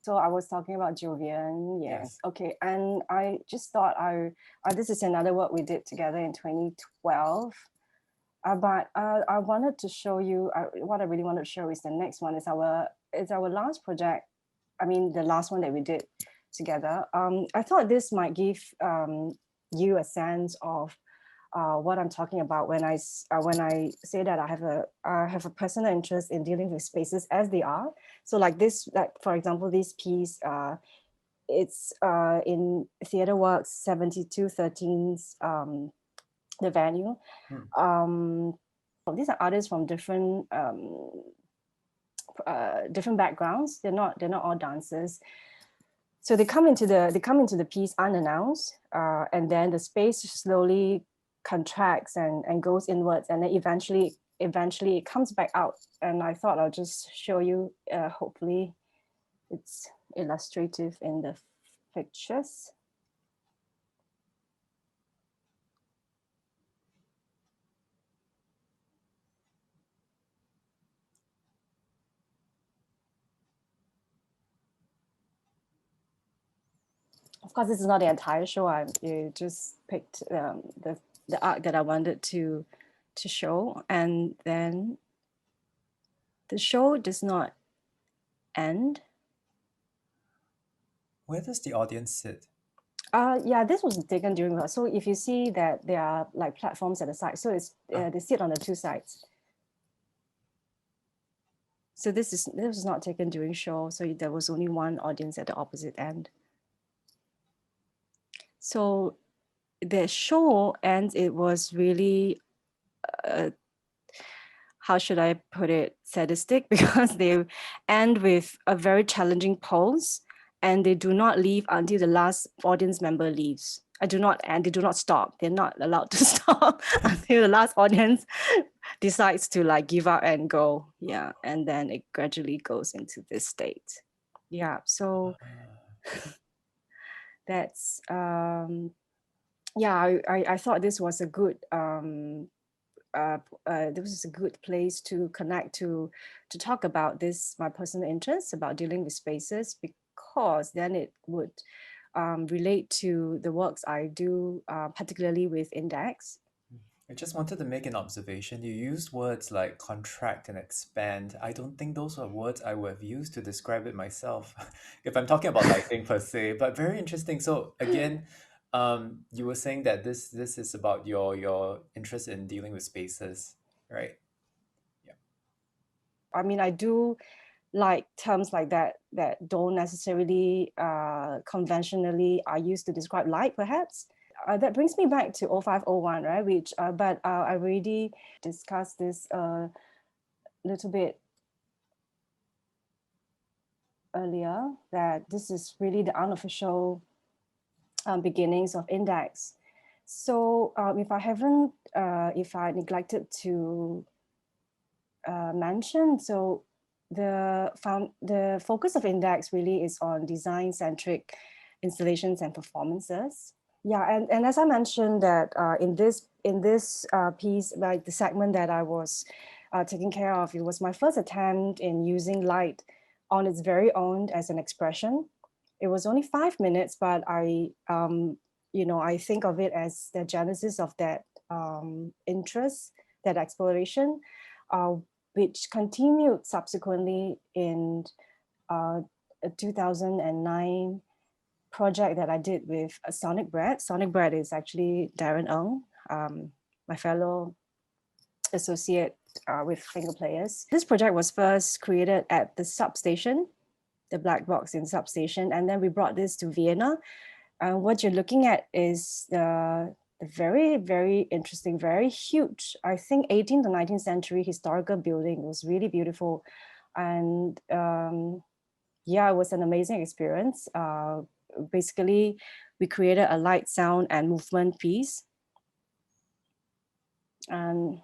So I was talking about Jovian. Yes. Yes. Okay. And I just thought this is another work we did together in 2012. But I wanted to show you what I really wanted to show is the next one. It's our last project. I mean, the last one that we did together. I thought this might give you a sense of what I'm talking about when I say that I have a personal interest in dealing with spaces as they are. So like this, like for example, this piece, it's in Theatre Works 7213's the venue. These are artists from different different backgrounds. They're not all dancers. So they come into the piece unannounced, and then the space slowly contracts and goes inwards, and then eventually it comes back out. And I thought I'll just show you. Hopefully, it's illustrative in the pictures. Of course, this is not the entire show. I just picked the art that I wanted to show, and then the show does not end. Where does the audience sit? Yeah, this was taken during the. So if you see that there are like platforms at the side, so it's they sit on the two sides. So this was not taken during show, so there was only one audience at the opposite end. So the show ends. It was really, how should I put it, sadistic, because they end with a very challenging pose, and they do not leave until the last audience member leaves. They do not stop. They're not allowed to stop until the last audience decides to like give up and go. Yeah, and then it gradually goes into this state. Yeah, so that's yeah. I thought this was a good this is a good place to connect to talk about this, my personal interest about dealing with spaces, because then it would relate to the works I do, particularly with Index. I just wanted to make an observation. You used words like contract and expand. I don't think those are words I would have used to describe it myself if I'm talking about lighting per se, but very interesting. So again, you were saying that this is about your interest in dealing with spaces, right? Yeah. I mean, I do like terms like that don't necessarily conventionally are used to describe light, perhaps. That brings me back to 0501, right? Which, but I already discussed this a little bit earlier, that this is really the unofficial beginnings of Index. So if I neglected to mention, so the focus of Index really is on design-centric installations and performances. Yeah, and as I mentioned that in this piece, like the segment that I was taking care of, it was my first attempt in using light on its very own as an expression. It was only 5 minutes, but I think of it as the genesis of that interest, that exploration, which continued subsequently in a 2009 project that I did with Sonic Bread. Sonic Bread is actually Darren Ng, my fellow associate with Finger Players. This project was first created at the substation, the black box in substation, and then we brought this to Vienna. What you're looking at is the very, very interesting, very huge, I think 18th to 19th century historical building. It was really beautiful. And yeah, it was an amazing experience. Basically, we created a light, sound, and movement piece. And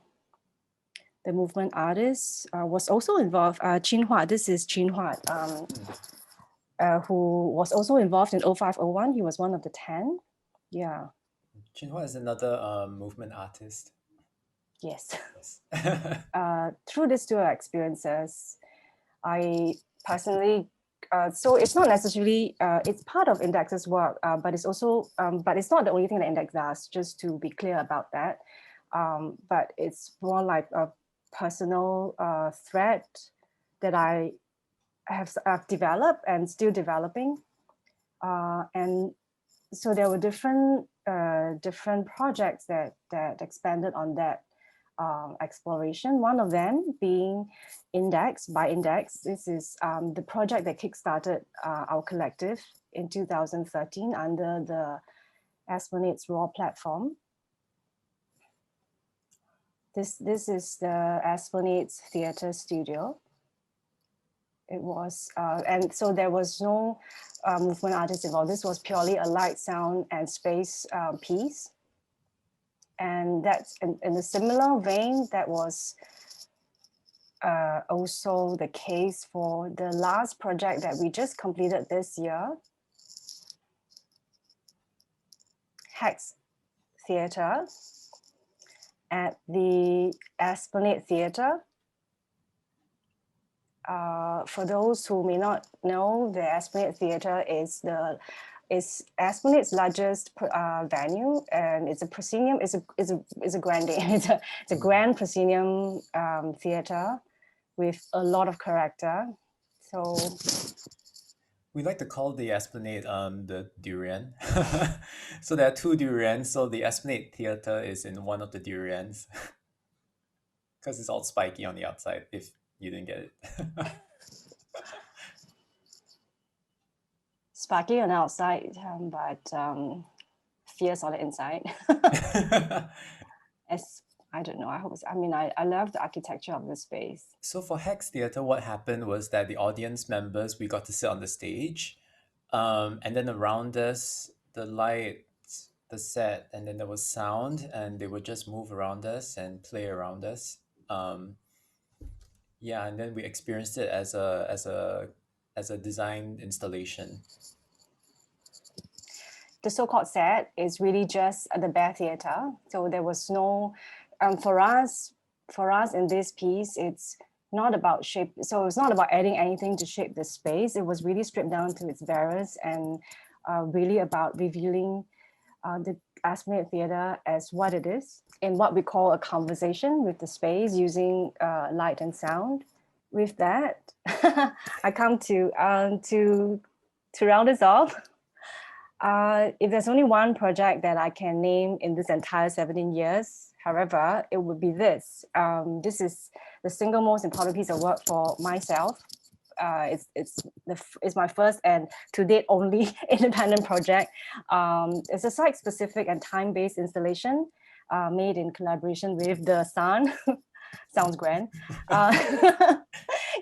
the movement artist, was also involved. Chin Hua, this is Chin Hua, who was also involved in 0501. He was one of the 10. Yeah. Chin Hua is another movement artist. Yes. Yes. Through these two experiences, I personally, so it's not necessarily, it's part of Index's work, but it's also, but it's not the only thing that Index does, just to be clear about that. But it's more like a personal thread that I've developed and still developing. And so there were different projects that expanded on that exploration. One of them being Index by Index. This is the project that kickstarted our collective in 2013 under the Esplanade's Raw platform. This is the Esplanade's Theater studio. It was, and so there was no movement artist involved. This was purely a light, sound, and space piece. And that's in a similar vein, that was also the case for the last project that we just completed this year, Hex Theater at the Esplanade Theater. For those who may not know, the Esplanade Theater is Esplanade's largest venue, and it's a proscenium. It's a grande. It's a grand proscenium theater with a lot of character. So we like to call the Esplanade the durian. So there are two durians. So the Esplanade Theater is in one of the durians because it's all spiky on the outside. If you didn't get it. Sparkly on the outside, but fierce on the inside. As I don't know, I love the architecture of the space. So for Hex Theater, what happened was that the audience members, we got to sit on the stage, and then around us, the lights, the set, and then there was sound, and they would just move around us and play around us. Yeah, and then we experienced it as a design installation. The so-called set is really just the bare theater. So there was no, for us in this piece, it's not about shape. So it's not about adding anything to shape the space. It was really stripped down to its barest and really about revealing the Esplanade Theater as what it is, in what we call a conversation with the space using light and sound. With that, I come to round this off. If there's only one project that I can name in this entire 17 years, however, it would be this. This is the single most important piece of work for myself. It's my first and to date only independent project. It's a site-specific and time-based installation made in collaboration with the Sun. Sounds grand.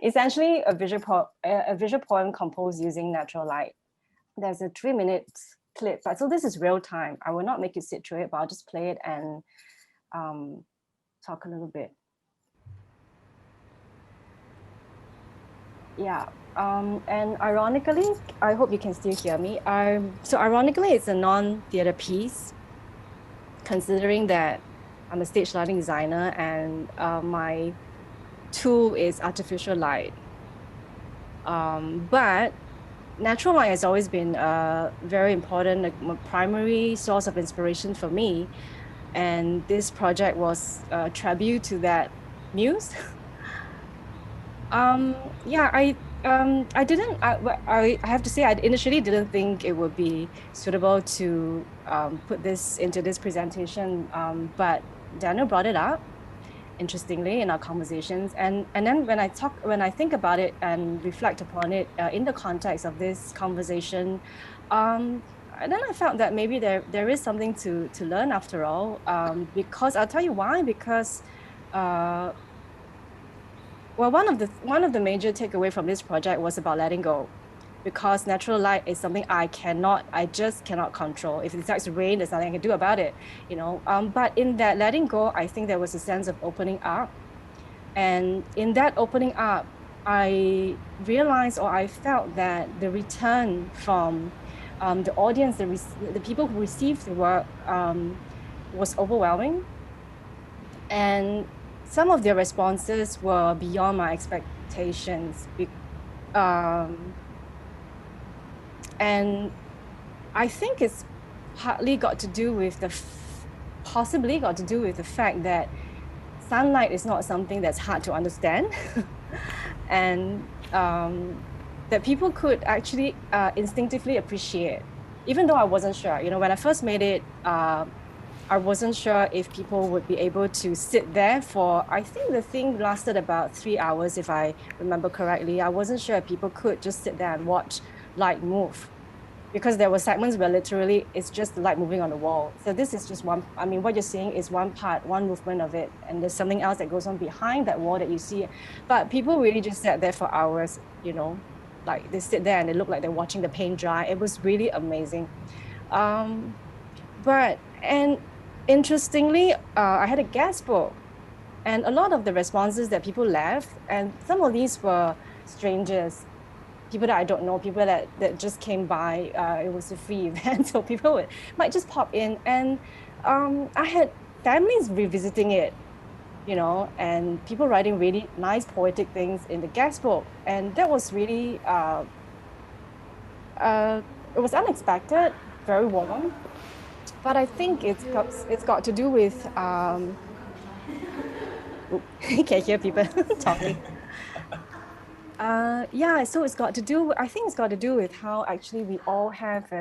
Essentially, a visual poem composed using natural light. There's a 3-minute clip, but so this is real time. I will not make you sit through it, but I'll just play it and talk a little bit. Yeah, and ironically, I hope you can still hear me. So ironically, it's a non-theater piece, considering that I'm a stage lighting designer and my tool is artificial light. But natural light has always been very important, a primary source of inspiration for me. And this project was a tribute to that muse. Yeah, I have to say, I initially didn't think it would be suitable to put this into this presentation, but Daniel brought it up, interestingly, in our conversations. And then when I think about it and reflect upon it in the context of this conversation, and then I felt that maybe there is something to learn after all, because I'll tell you why. Because well, one of the major takeaway from this project was about letting go, because natural light is something I just cannot control. If it starts to rain, there's nothing I can do about it, you know. But in that letting go, I think there was a sense of opening up, And in that opening up, I realized, or I felt that the return from the audience, the people who received the work was overwhelming. And some of their responses were beyond my expectations. And I think it's possibly got to do with the fact that sunlight is not something that's hard to understand. And that people could actually instinctively appreciate, even though I wasn't sure. When I first made it, I wasn't sure if people would be able to sit there for, I think the thing lasted about 3 hours, if I remember correctly. I wasn't sure if people could just sit there and watch light move, because there were segments where literally it's just the light moving on the wall. So this is just one, what you're seeing is one part, one movement of it, and there's something else that goes on behind that wall that you see. But people really just sat there for hours, like they sit there and they look like they're watching the paint dry. It was really amazing. And interestingly, I had a guest book, and a lot of the responses that people left, and some of these were strangers, people that I don't know, people that just came by. It was a free event, so people might just pop in. And I had families revisiting it, and people writing really nice poetic things in the guest book. And that was really, it was unexpected, very warm. But I think it's got to do with, you can hear people talking. So it's got to do, I think it's got to do with how actually we all have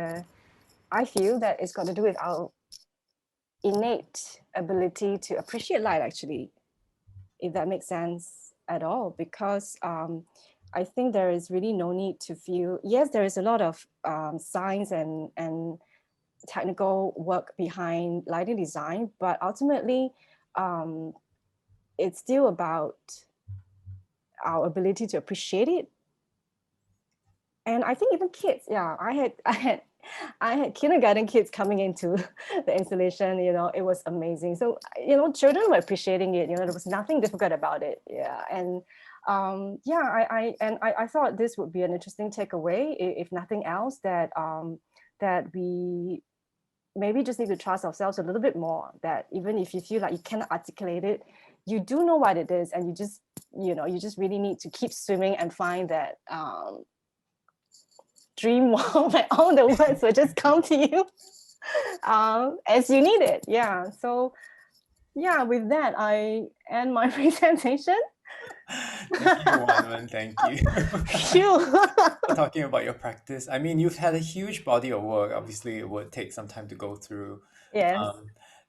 I feel that it's got to do with our innate ability to appreciate light, actually, if that makes sense at all. Because I think there is really no need to feel, yes, there is a lot of science and technical work behind lighting design, but ultimately it's still about our ability to appreciate it. And I think even kids, I had kindergarten kids coming into the installation. It was amazing. So children were appreciating it. There was nothing difficult about it. And I thought this would be an interesting takeaway, if nothing else, that we maybe just need to trust ourselves a little bit more, that even if you feel like you cannot articulate it, you do know what it is, and you just really need to keep swimming and find that dream wall, like all the words will just come to you as you need it. So with that, I end my presentation. Thank you, Woan Wen, thank you. For talking about your practice. I mean, you've had a huge body of work. Obviously, it would take some time to go through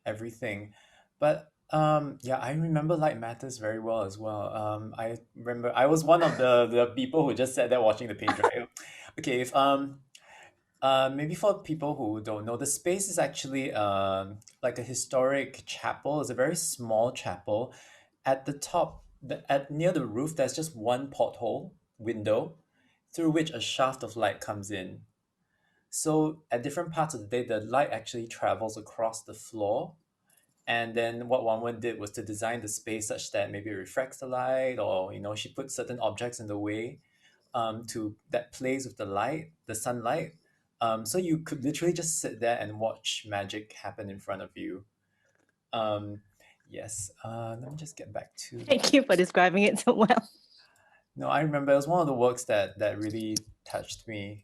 everything. But I remember light matters very well as well. I remember I was one of the people who just sat there watching the paint dry. Okay, if maybe for people who don't know, the space is actually like a historic chapel. It's a very small chapel. At the top, near the roof, there's just one porthole window through which a shaft of light comes in. So at different parts of the day, the light actually travels across the floor. And then what Woan Wen did was to design the space such that maybe it refracts the light, or she put certain objects in the way to that plays with the light, the sunlight. So you could literally just sit there and watch magic happen in front of you. Yes. Let me just get back to. Thank you for describing it so well. No, I remember it was one of the works that really touched me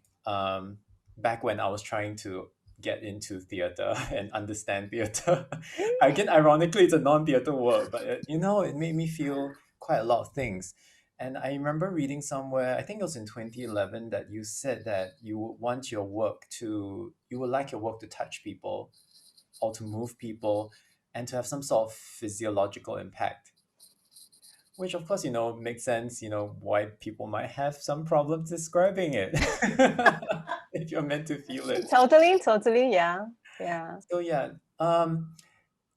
back when I was trying to get into theater and understand theater. Again, ironically, it's a non-theater work, but it made me feel quite a lot of things. And I remember reading somewhere, I think it was in 2011, that you said that you would like your work to touch people or to move people and to have some sort of physiological impact. Which, of course, makes sense, why people might have some problems describing it if you're meant to feel it. Totally, yeah. So,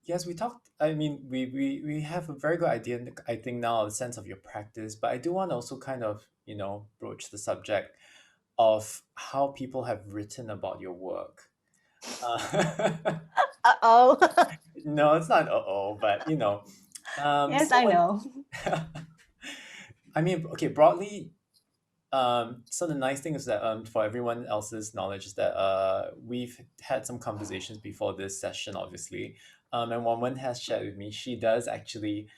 yes, we talked, we have a very good idea, I think, now, a sense of your practice, but I do want to also kind of, broach the subject of how people have written about your work. Uh-oh. No, it's not uh-oh, but, Yes, So I know. I mean, okay, broadly, so the nice thing is that for everyone else's knowledge is that we've had some conversations before this session, obviously. And Woman has shared with me she does actually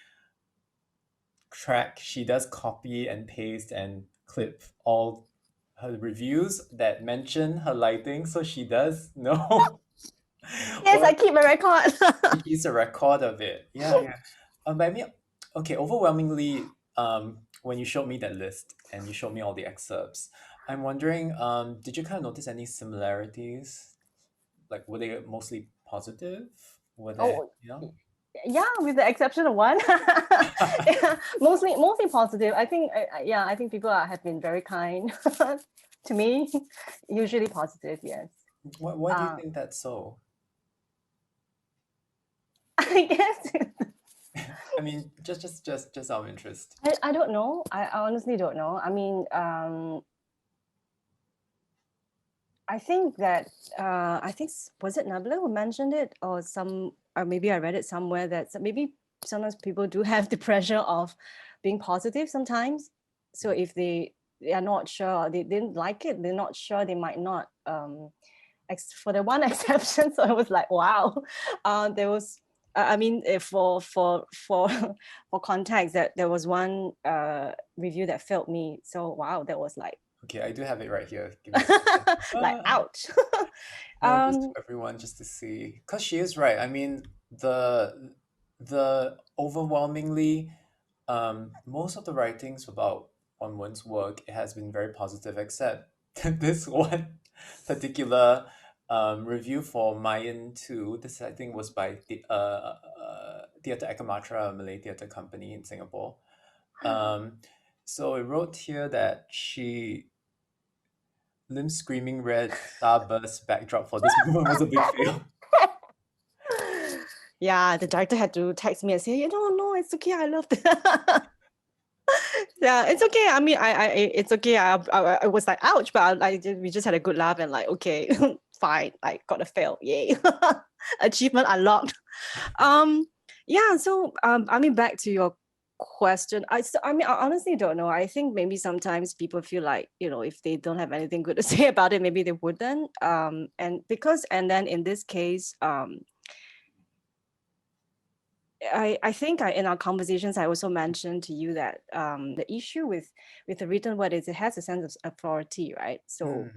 she does copy and paste and clip all her reviews that mention her lighting, so she does know Yes, I what keep a record. she keeps a record of it. Yeah, yeah. But I mean, okay, overwhelmingly, when you showed me that list and you showed me all the excerpts, I'm wondering, did you kind of notice any similarities? Like, were they mostly positive? Were they, Oh, you know? yeah, with the exception of one. Yeah, mostly positive. I think, yeah, I think people have been very kind to me. Usually positive, yes. Why do you think that's so? I guess. I mean, just out of interest. I don't know. I honestly don't know. I mean, I think that was it Nabla who mentioned it, or maybe I read it somewhere that maybe sometimes people do have the pressure of being positive sometimes. So if they are not sure, they didn't like it, they're not sure, they might not. For the one exception, so I was like, wow, there was. I mean, for context, that there was one review that failed me. So wow, that was like. Okay, I do have it right here. Give me a second. Like, ouch. No, just everyone just to see, because she is right. I mean, the overwhelmingly, most of the writings about Wan Wen's work, it has been very positive, except this one particular review for Mayan 2. This I think was by the Theatre Ekamatra, a Malay theatre company in Singapore. So it wrote here that Lim's screaming red starburst backdrop for this movement was a big fail. Yeah, the director had to text me and say, no, it's okay, I love it. Yeah, it's okay. I mean, it's okay. I was like, ouch, but we just had a good laugh and like, okay, fine, like got a fail, yay, achievement unlocked. Yeah. So I mean, back to your question, I mean, I honestly don't know. I think maybe sometimes people feel like, if they don't have anything good to say about it, maybe they wouldn't. And then in this case, I think in our conversations, I also mentioned to you that the issue with the written word is it has a sense of authority, right? So,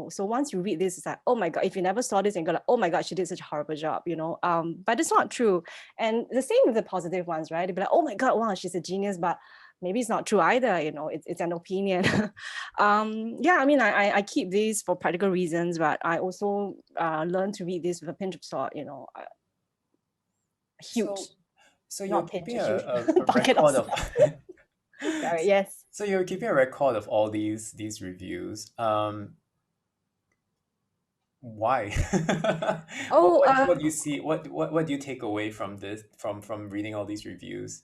so once you read this, it's like, oh my God, if you never saw this and go like, oh my God, she did such a horrible job, but it's not true. And the same with the positive ones, right? They'd be like, oh my God, wow, she's a genius, but maybe it's not true either, it's an opinion. Yeah, I mean, I keep these for practical reasons, but I also learn to read this with a pinch of salt, huge. So you're Not keeping pinch, a bucket record of of Sorry, yes. so you're keeping a record of all these reviews. Why? What do you see? What do you take away from this from reading all these reviews?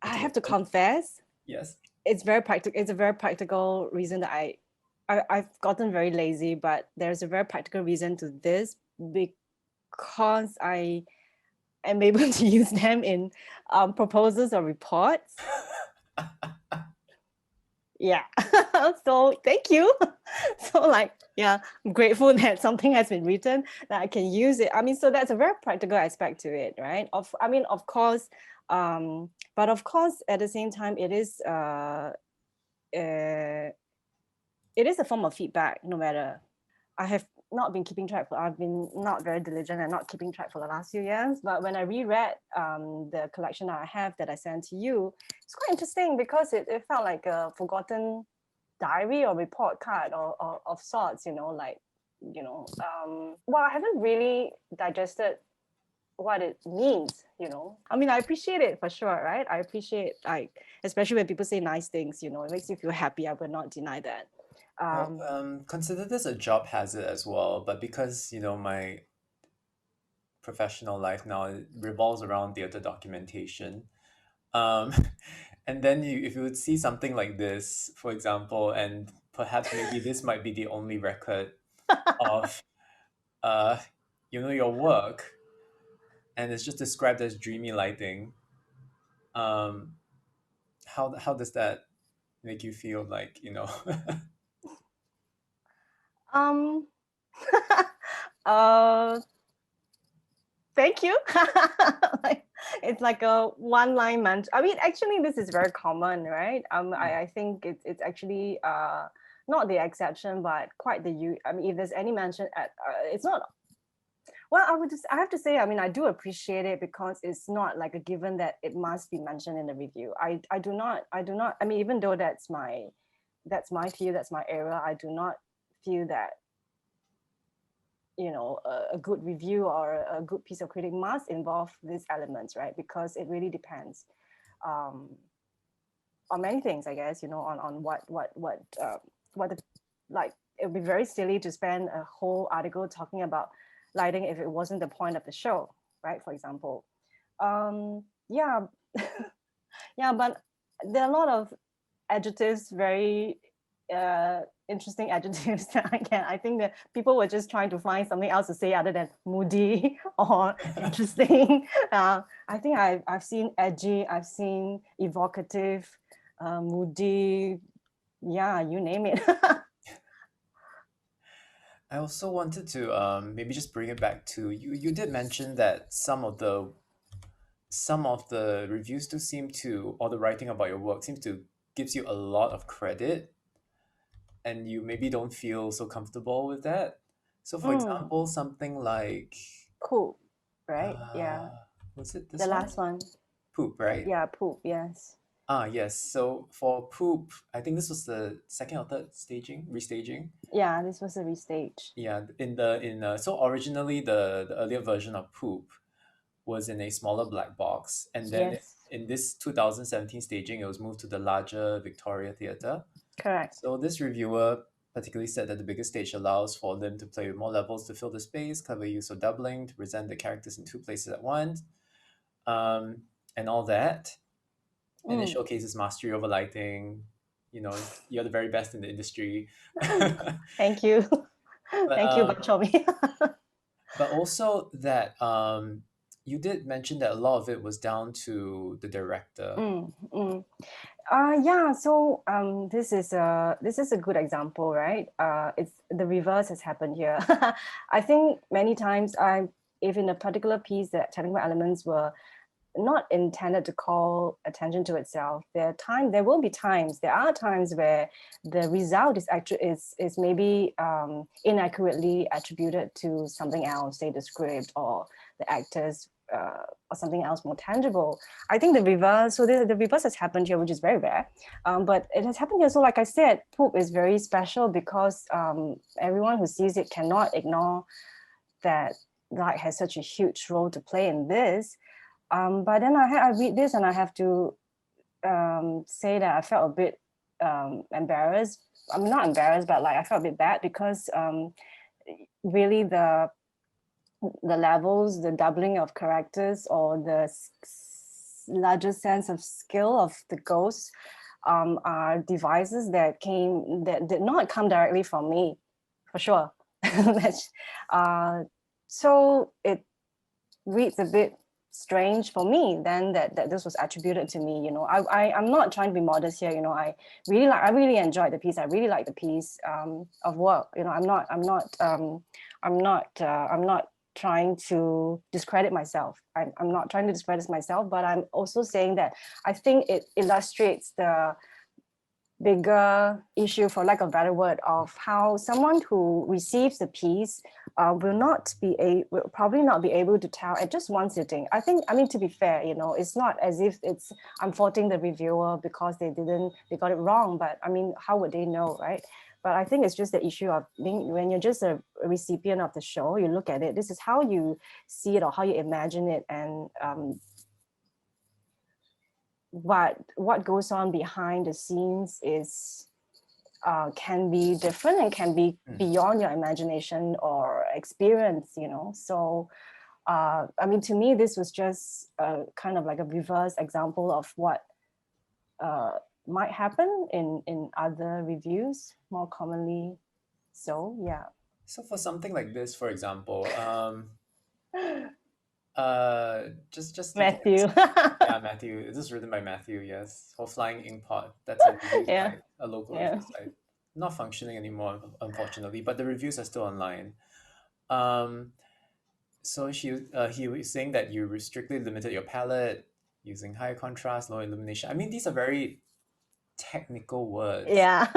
I have to confess, Yes. it's very practical. It's a very practical reason that I've gotten very lazy, but there's a very practical reason to this, because I am able to use them in proposals or reports. Yeah. So thank you. So like, yeah, I'm grateful that something has been written that I can use it. I mean, so that's a very practical aspect to it, right? Of course, but of course, at the same time, it is a form of feedback. No matter, I have not been keeping track. I've been not very diligent and not keeping track for the last few years. But when I reread the collection that I have that I sent to you, it's quite interesting because it felt like a forgotten diary or report card or of sorts. Well, I haven't really digested what it means. I mean, I appreciate it for sure, right? I appreciate, like, especially when people say nice things. It makes you feel happy. I would not deny that. Consider this a job hazard as well, but because my professional life now revolves around theatre documentation, and then if you would see something like this, for example, and perhaps maybe this might be the only record of your work, and it's just described as dreamy lighting. How does that make you feel, like, you know? Um, uh, thank you. Like, it's like a one-line mention. I mean, actually, this is very common, right? I think it's actually not the exception, but quite the I mean, if there's any mention at, it's not. Well, I have to say, I mean, I do appreciate it because it's not like a given that it must be mentioned in the review. I do not. I mean, even though that's my view, that's my area, I do not feel that, you know, a good review or a good piece of critic must involve these elements, right? Because it really depends on many things, I guess, you know, on what the, like, it would be very silly to spend a whole article talking about lighting if it wasn't the point of the show, right? For example, yeah, yeah, but there are a lot of adjectives, very interesting adjectives that I think that people were just trying to find something else to say other than moody or interesting. I think I've seen edgy, I've seen evocative, moody, yeah, you name it. I also wanted to maybe just bring it back to you. You did mention that some of the reviews do seem to, or the writing about your work seems to gives you a lot of credit, and you maybe don't feel so comfortable with that. So, for example, something like Cool, right? Yeah, was it this the one? last one. Poop, right? Yeah, poop, yes. Yes. So for Poop, I think this was the second or third restaging. Yeah, this was a restage. Yeah, so originally the earlier version of Poop was in a smaller black box, and then Yes, in this 2017 staging, it was moved to the larger Victoria Theatre. correct. So this reviewer particularly said that the bigger stage allows for them to play with more levels to fill the space, clever use of doubling to present the characters in two places at once, and all that. And it showcases mastery over lighting. You know, you're the very best in the industry. Thank you. Thank you, Bachomi. But also that you did mention that a lot of it was down to the director. Yeah, so this is a good example, right? It's the reverse has happened here. I think many times if in a particular piece the technical elements were not intended to call attention to itself, there are times where the result is maybe inaccurately attributed to something else, say the script or the actors, or something else more tangible. I think the reverse has happened here, which is very rare, but it has happened here. So like I said, Poop is very special because everyone who sees it cannot ignore that light has such a huge role to play in this. But then I read this and I have to say that I felt a bit embarrassed. I'm not embarrassed, but like I felt a bit bad because really the levels, the doubling of characters, or the larger sense of skill of the ghosts are devices that did not come directly from me, for sure. So it reads a bit strange for me then that this was attributed to me. You know, I'm not trying to be modest here. You know, I really enjoyed the piece. I really like the piece of work. You know, I'm not trying to discredit myself. I'm not trying to discredit myself, but I'm also saying that I think it illustrates the bigger issue, for lack of a better word, of how someone who receives the piece will probably not be able to tell at just one sitting. I mean, to be fair, you know, it's not as if I'm faulting the reviewer because they got it wrong, but I mean, how would they know, right? But I think it's just the issue of when you're just a recipient of the show, you look at it, this is how you see it or how you imagine it, and what goes on behind the scenes is can be different and can be beyond your imagination or experience, you know. So I mean, to me, this was just kind of like a reverse example of what might happen in other reviews more commonly. So yeah. So for something like this, for example, Just looking at Matthew. yeah, Matthew. This is written by Matthew. Yes, for Flying Inkpot. That's a review Yeah, site, a local yeah. review site. Not functioning anymore, unfortunately, but the reviews are still online. Um, so he was saying that you strictly limited your palette using high contrast, low illumination. I mean, these are very technical words. Yeah.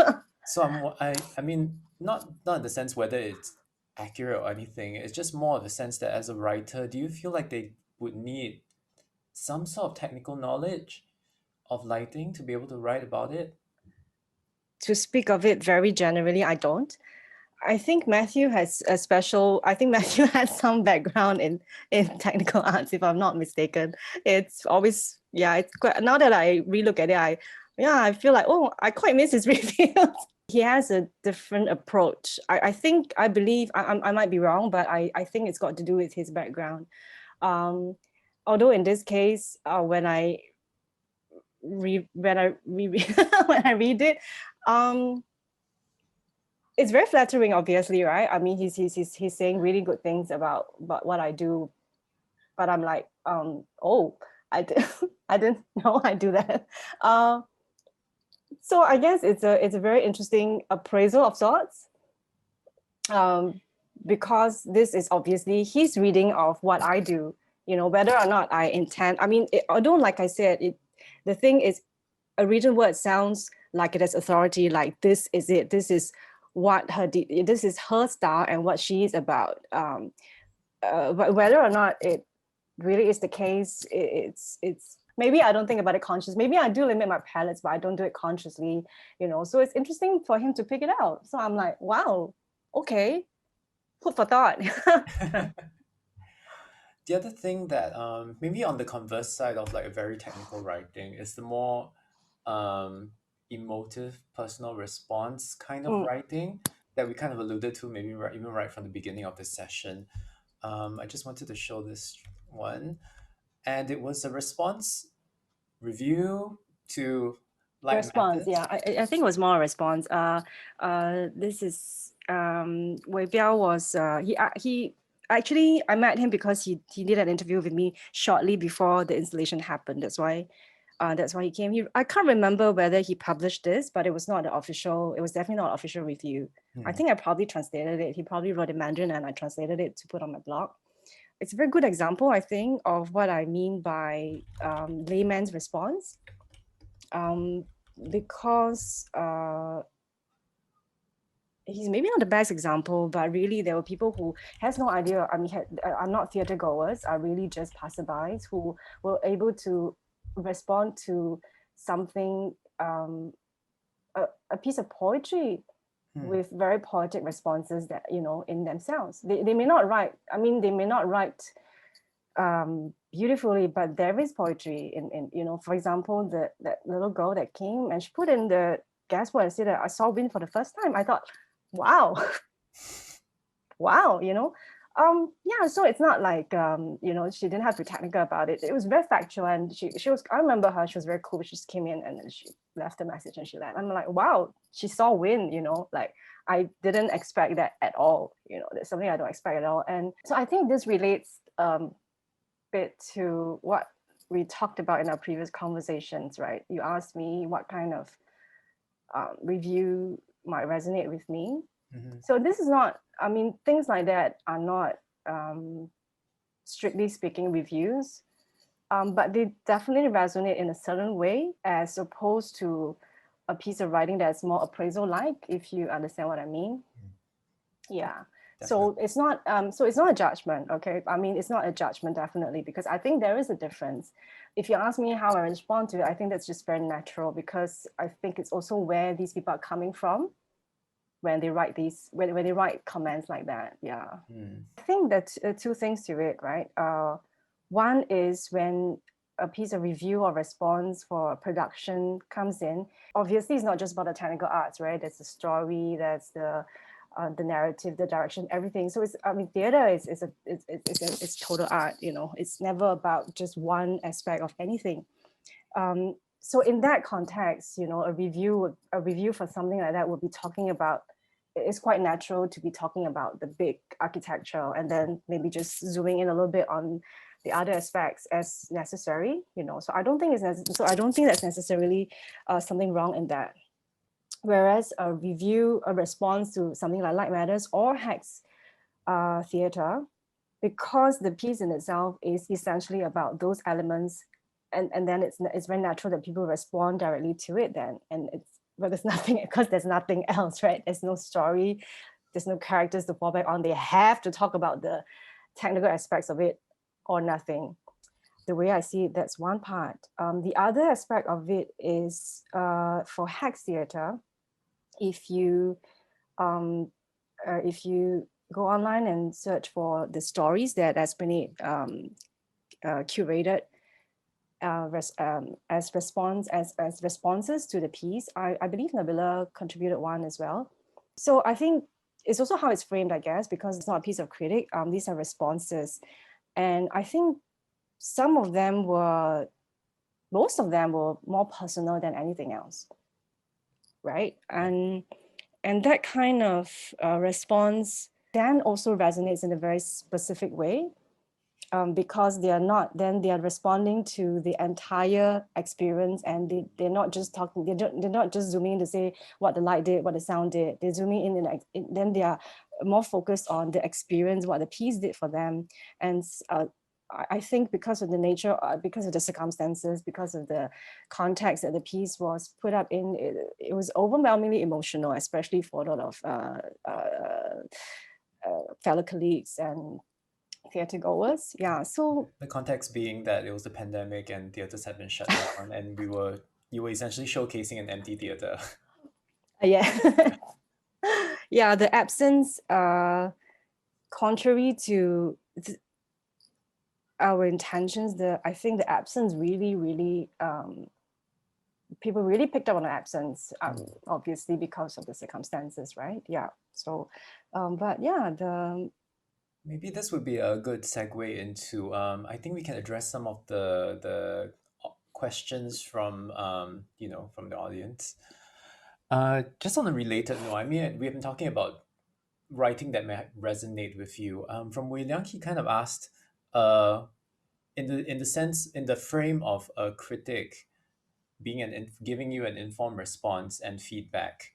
So I mean, not in the sense whether it's accurate or anything. It's just more of the sense that as a writer, do you feel like they would need some sort of technical knowledge of lighting to be able to write about it? To speak of it very generally, I don't. I think Matthew has a special, I think Matthew has some background in technical arts, if I'm not mistaken. It's always, yeah, it's quite, now that I relook at it, I feel like, oh, I quite miss his reviews. He has a different approach. I believe, I might be wrong, but I think it's got to do with his background. Although in this case, when I read it, it's very flattering, obviously, right? I mean, he's saying really good things about what I do, but I'm like, oh, I didn't know I do that. So I guess it's a very interesting appraisal of sorts, because this is obviously his reading of what I do. You know, whether or not I intend. I mean, although, like I said, the thing is, a written word sounds like it has authority. Like this is it. This is what this is her style and what she is about. But whether or not it really is the case, it's maybe I don't think about it consciously. Maybe I do limit my palettes, but I don't do it consciously, you know. So it's interesting for him to pick it out. So I'm like, wow, okay, food for thought. The other thing that maybe on the converse side of like a very technical writing is the more emotive personal response kind of writing that we kind of alluded to maybe even right from the beginning of this session. I just wanted to show this one, and it was a response review to Light Response, Methods. yeah, I think it was more a response. This is Wei Biao was he actually, I met him because he did an interview with me shortly before the installation happened. That's why he came. I can't remember whether he published this, but it was not the official. It was definitely not an official review. I think I probably translated it. He probably wrote in Mandarin, and I translated it to put on my blog. It's a very good example, I think, of what I mean by layman's response, because he's maybe not the best example, but really there were people who has no idea. I mean, are not theater goers, are really just passerbys who were able to respond to something, a piece of poetry with very poetic responses that, you know, in themselves. They may not write, I mean, they may not write beautifully, but there is poetry in you know, for example, that little girl that came and she put in the gasboard and said that I saw wind for the first time. I thought, wow, wow, you know. Yeah, so it's not like you know, she didn't have to be technical about it. It was very factual, and she was, I remember her, she was very cool. She just came in and then she left a message and she left. I'm like, wow, she saw wind, you know, like I didn't expect that at all, you know. That's something I don't expect at all. And so I think this relates bit to what we talked about in our previous conversations, right? You asked me what kind of review might resonate with me. So this is not, I mean, things like that are not strictly speaking reviews, but they definitely resonate in a certain way, as opposed to a piece of writing that's more appraisal-like, if you understand what I mean. Yeah. So it's not a judgment, okay? I mean, it's not a judgment, definitely, because I think there is a difference. If you ask me how I respond to it, I think that's just very natural, because I think it's also where these people are coming from when they write these, when they write comments like that. Yeah. I think that two things to it, right? One is when a piece of review or response for production comes in, obviously it's not just about the technical arts, right? There's the story, there's the narrative, the direction, everything. So it's, I mean, theater is total art, you know. It's never about just one aspect of anything. So in that context, you know, a review for something like that would be talking about, it's quite natural to be talking about the big architecture, and then maybe just zooming in a little bit on the other aspects as necessary, so I don't think I don't think that's necessarily something wrong in that. Whereas a response to something like Light Matters or Hex Theater, because the piece in itself is essentially about those elements, and then it's very natural that people respond directly to it then, and there's nothing, because there's nothing else, right? There's no story, there's no characters to fall back on. They have to talk about the technical aspects of it or nothing. The way I see it, that's one part. The other aspect of it is for Hex Theater, if you go online and search for the stories that Esplanade curated as responses to the piece, I believe Nabila contributed one as well. So I think it's also how it's framed, I guess, because it's not a piece of critic. These are responses, and I think most of them were more personal than anything else, right? And that kind of response then also resonates in a very specific way, because they are responding to the entire experience, and they're not just talking, they're not just zooming in to say what the light did, what the sound did. They're zooming in then they are more focused on the experience, what the piece did for them. And I think because of the nature, because of the circumstances, because of the context that the piece was put up in, it was overwhelmingly emotional, especially for a lot of fellow colleagues and theatre goers. Yeah, so the context being that it was the pandemic and theatres had been shut down, and you were essentially showcasing an empty theatre. Yeah. Yeah, the absence, contrary to our intentions, I think the absence really people really picked up on the absence, obviously because of the circumstances, right? Yeah. So but yeah, maybe this would be a good segue into I think we can address some of the questions from from the audience. Just on a related note, I mean, we've been talking about writing that may resonate with you. From Wei Liang, he kind of asked, in the frame of a critic being giving you an informed response and feedback,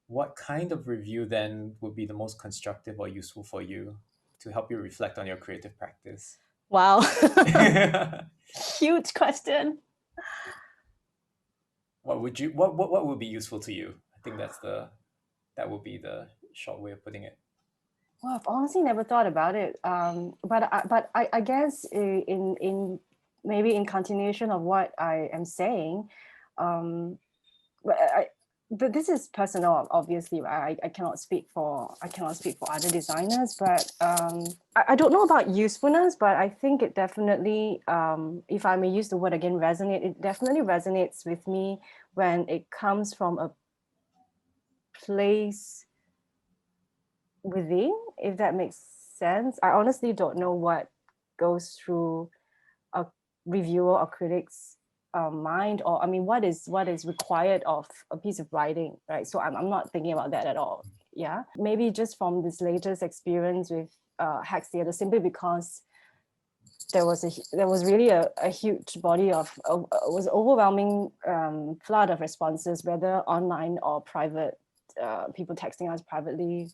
what kind of review then would be the most constructive or useful for you to help you reflect on your creative practice? wow. Huge question. What would be useful to you? I think that would be the short way of putting it. Well, I've honestly never thought about it. But I guess in maybe in continuation of what I am saying, but this is personal, obviously. I cannot speak for other designers, but I don't know about usefulness, but I think it definitely, if I may use the word again, resonate. It definitely resonates with me when it comes from a place within, if that makes sense. I honestly don't know what goes through a reviewer or critic's mind, or I mean, what is required of a piece of writing, right? So I'm not thinking about that at all. Yeah, maybe just from this latest experience with Hex Theater, simply because there was really a huge body of was overwhelming flood of responses, whether online or private, people texting us privately.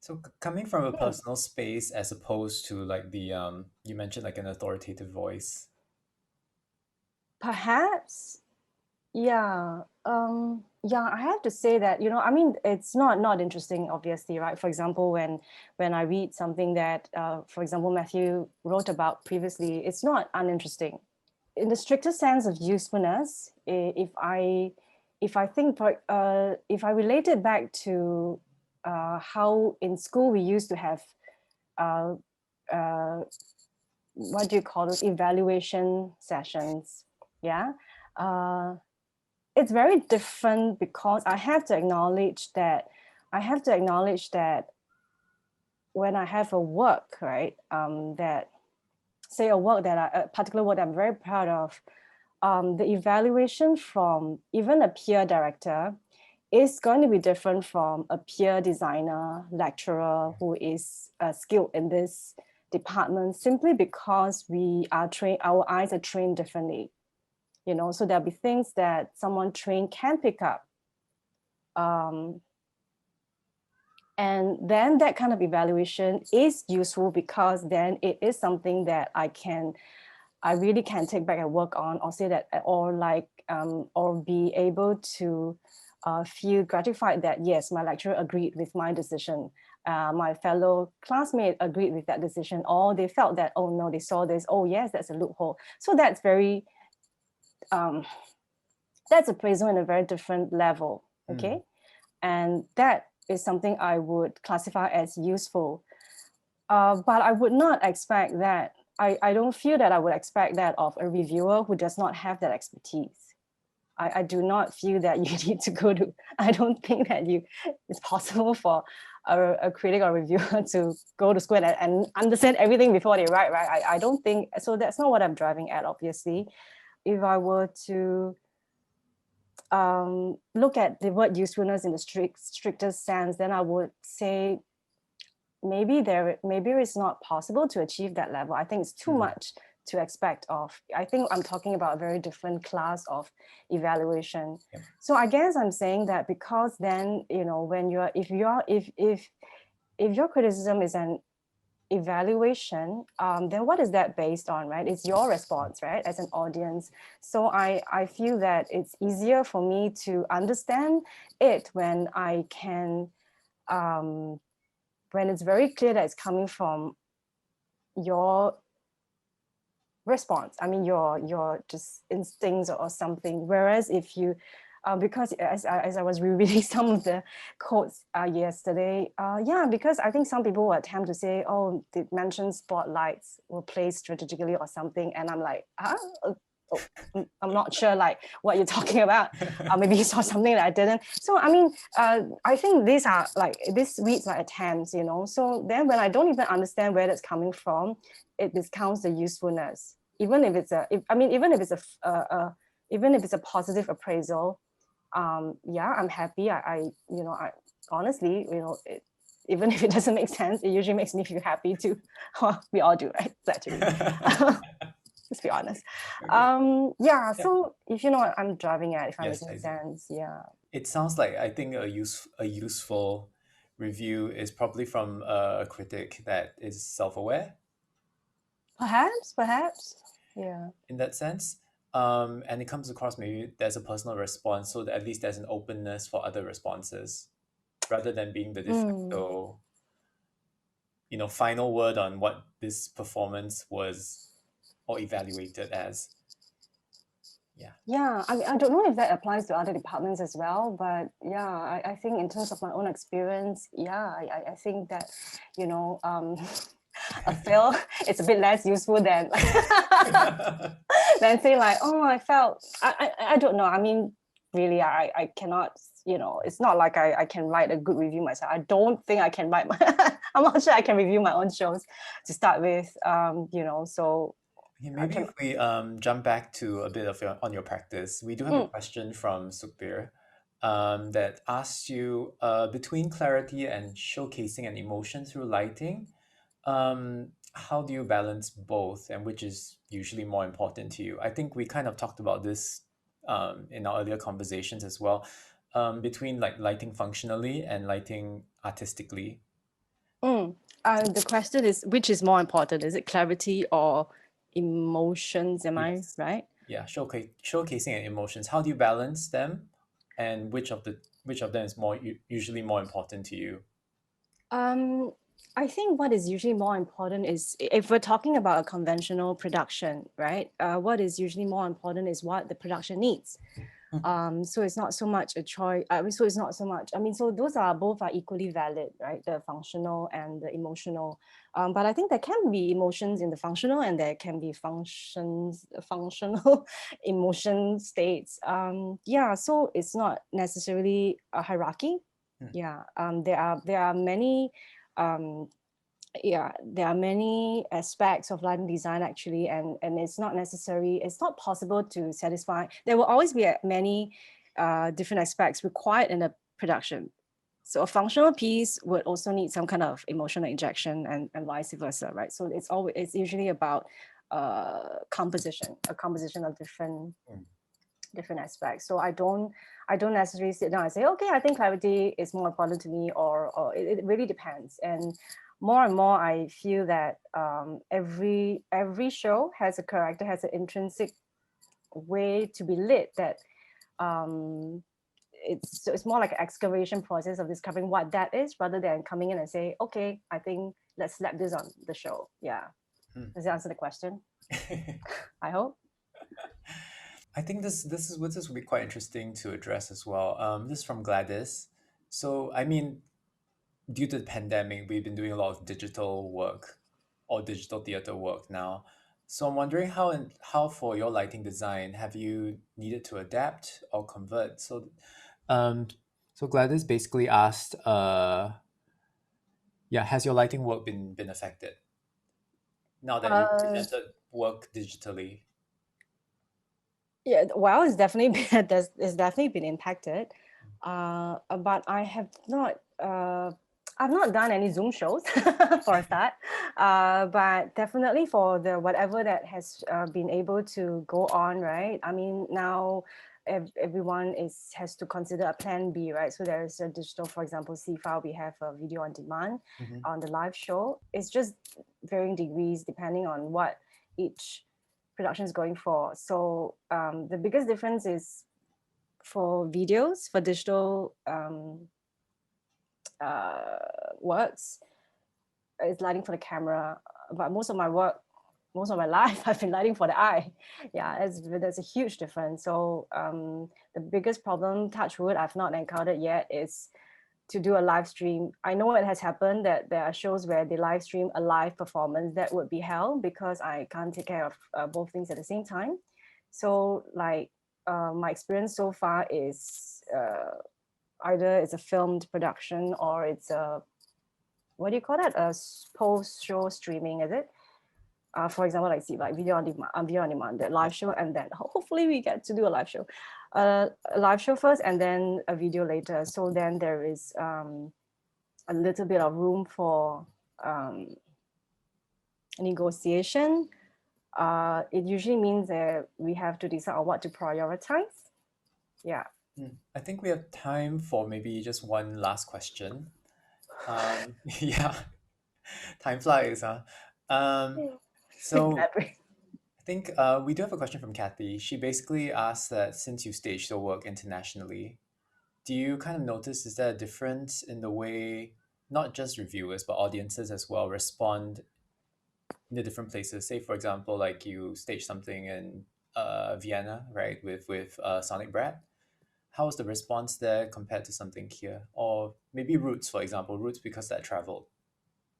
So coming from a personal space as opposed to like the you mentioned like an authoritative voice. Perhaps, yeah. Yeah, I have to say that, I mean, it's not interesting, obviously, right? For example, when I read something that, for example, Matthew wrote about previously, it's not uninteresting. In the stricter sense of usefulness, if I think, if I relate it back to how in school we used to have, what do you call those, evaluation sessions? Yeah, it's very different, because I have to acknowledge that when I have a work, right, that say a particular work that I'm very proud of, the evaluation from even a peer director is going to be different from a peer designer lecturer who is skilled in this department simply because we are trained, our eyes are trained differently. You know, so there'll be things that someone trained can pick up. And then that kind of evaluation is useful because then it is something that I really can take back and work on, or say that, or like, or be able to feel gratified that yes, my lecturer agreed with my decision. My fellow classmate agreed with that decision, or they felt that, oh no, they saw this, oh yes, that's a loophole. So that's very, that's appraisal in a very different level, okay? And that is something I would classify as useful. But I would not expect that, I don't feel that I would expect that of a reviewer who does not have that expertise. I do not feel that you need to go to, I don't think that it's possible for a critic or reviewer to go to school and understand everything before they write, right? I don't think, so that's not what I'm driving at, obviously. If I were to look at the word usefulness in the strictest sense, then I would say maybe it's not possible to achieve that level. I think it's too much to expect of. I think I'm talking about a very different class of evaluation. Yeah. So I guess I'm saying that because then, you know, when if your criticism is an evaluation, then what is that based on, right? It's your response, right, as an audience. So I feel that it's easier for me to understand it when I can, when it's very clear that it's coming from your response. I mean, your just instincts or something. Whereas if you, because as I was rereading some of the quotes yesterday, yeah, because I think some people will attempt to say, oh, it mentions spotlights were placed strategically or something, and I'm like, I'm not sure like what you're talking about. Maybe you saw something that I didn't. So I mean, I think these reads like attempts, you know. So then when I don't even understand where that's coming from, it discounts the usefulness. Even if it's even if it's a positive appraisal, yeah, I'm happy. I honestly, you know, even if it doesn't make sense, it usually makes me feel happy too. Well, we all do, right? Actually. Let's be honest. Yeah, so if you know what I'm driving at, if I'm making sense, yeah. It sounds like, I think a useful review is probably from a critic that is self-aware. Perhaps, yeah. In that sense. And it comes across, maybe there's a personal response, so that at least there's an openness for other responses, rather than being the de facto, you know, final word on what this performance was or evaluated as. Yeah, I mean, I don't know if that applies to other departments as well, but yeah, I think in terms of my own experience, yeah, I think that, you know, a fail, it's a bit less useful than than say like, oh, I felt, I don't know. I mean, really, I cannot, you know, it's not like I can write a good review myself. I don't think I can write I'm not sure I can review my own shows to start with, you know, so. Maybe if we jump back to a bit of your practice, we do have a question from Sukhbir that asks you, between clarity and showcasing an emotion through lighting, how do you balance both, and which is usually more important to you? I think we kind of talked about this in our earlier conversations as well, between like lighting functionally and lighting artistically. The question is, which is more important? Is it clarity or emotions? Am I right? Yeah, showcasing emotions. How do you balance them, and which of them is usually more important to you? I think what is usually more important is, if we're talking about a conventional production, right? What is usually more important is what the production needs. So it's not so much a choice. So it's not so much. I mean, so those both are equally valid, right? The functional and the emotional. But I think there can be emotions in the functional, and there can be functional emotion states. Yeah. So it's not necessarily a hierarchy. Yeah. There are many. There are many aspects of lighting design actually, and it's not possible to satisfy. There will always be many different aspects required in a production, So a functional piece would also need some kind of emotional injection and vice versa, right? So it's usually about composition, a composition of different aspects. So I don't necessarily sit down and say, okay, I think clarity is more important to me, or it really depends. And more I feel that every show has a character, has an intrinsic way to be lit, that it's more like an excavation process of discovering what that is, rather than coming in and say, okay, I think let's slap this on the show. Yeah. Does that answer the question? I hope. I think this would be quite interesting to address as well. This is from Gladys. So I mean, due to the pandemic, we've been doing a lot of digital work or digital theater work now. So I'm wondering how for your lighting design, have you needed to adapt or convert? So Gladys basically asked, has your lighting work been affected now that you presented work digitally? Yeah, well, it's definitely been impacted, but I have not. I've not done any Zoom shows for a start, but definitely for the whatever that has been able to go on, right? I mean, now everyone has to consider a plan B, right? So there's a digital, for example, SIFA, we have a video on demand on the live show. It's just varying degrees depending on what each production is going for. So the biggest difference is for videos, for digital works, it's lighting for the camera. But most of my life, I've been lighting for the eye. Yeah, there's a huge difference. So the biggest problem, touch wood, I've not encountered yet is to do a live stream. I know it has happened that there are shows where they live stream a live performance that would be hell, because I can't take care of both things at the same time. So like my experience so far is either it's a filmed production or it's a, what do you call that? A post-show streaming, is it? For example, like video on demand, that live show, and then hopefully we get to do a live show. A live show first and then a video later. So then there is a little bit of room for negotiation. It usually means that we have to decide on what to prioritize. Yeah. I think we have time for maybe just one last question. Yeah, time flies, huh? So I think we do have a question from Kathy. She basically asked that since you stage your work internationally, do you kind of notice, is there a difference in the way not just reviewers but audiences as well respond in the different places? Say, for example, like you stage something in Vienna, right, with Sonic Brad. How was the response there compared to something here? Or maybe Roots, for example, Roots because that traveled.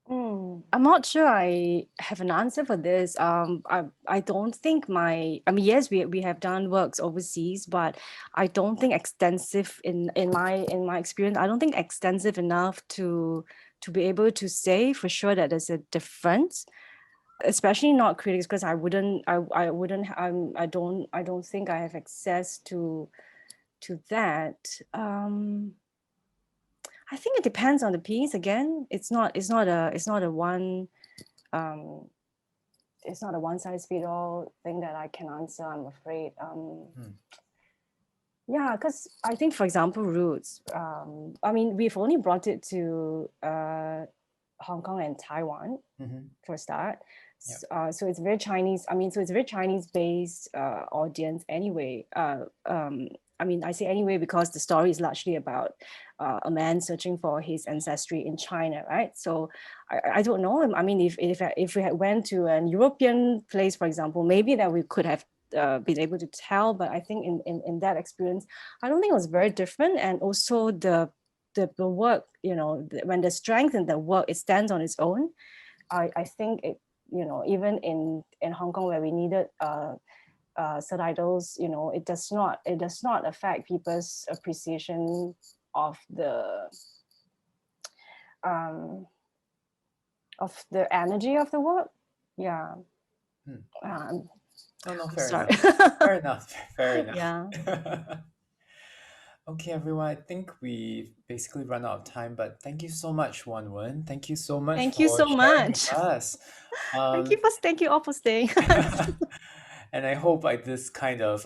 I'm not sure I have an answer for this. I don't think yes, we have done works overseas, but I don't think extensive in my experience. I don't think extensive enough to be able to say for sure that there's a difference. Especially not critics, because I don't think I have access to that. I think it depends on the piece. Again, it's not a one size fit all thing that I can answer, I'm afraid. Yeah, because I think, for example, Roots. I mean, we've only brought it to Hong Kong and Taiwan for a start. Yep. So it's very Chinese. I mean, so it's a very Chinese-based audience anyway. I mean, I say anyway because the story is largely about a man searching for his ancestry in China, right? So I don't know. I mean, if we had went to an European place, for example, maybe that we could have been able to tell. But I think in that experience, I don't think it was very different. And also the work, you know, when the strength in the work, it stands on its own. I think it, you know, even in Hong Kong where we needed subtitles, you know, it does not affect people's appreciation of the energy of the work. Yeah. Fair enough. Fair enough. Yeah. Okay, everyone, I think we basically run out of time, but thank you so much, Woan Wen. Thank you so much Thank you for so sharing with much. us. Thank you all for staying. And I hope like this kind of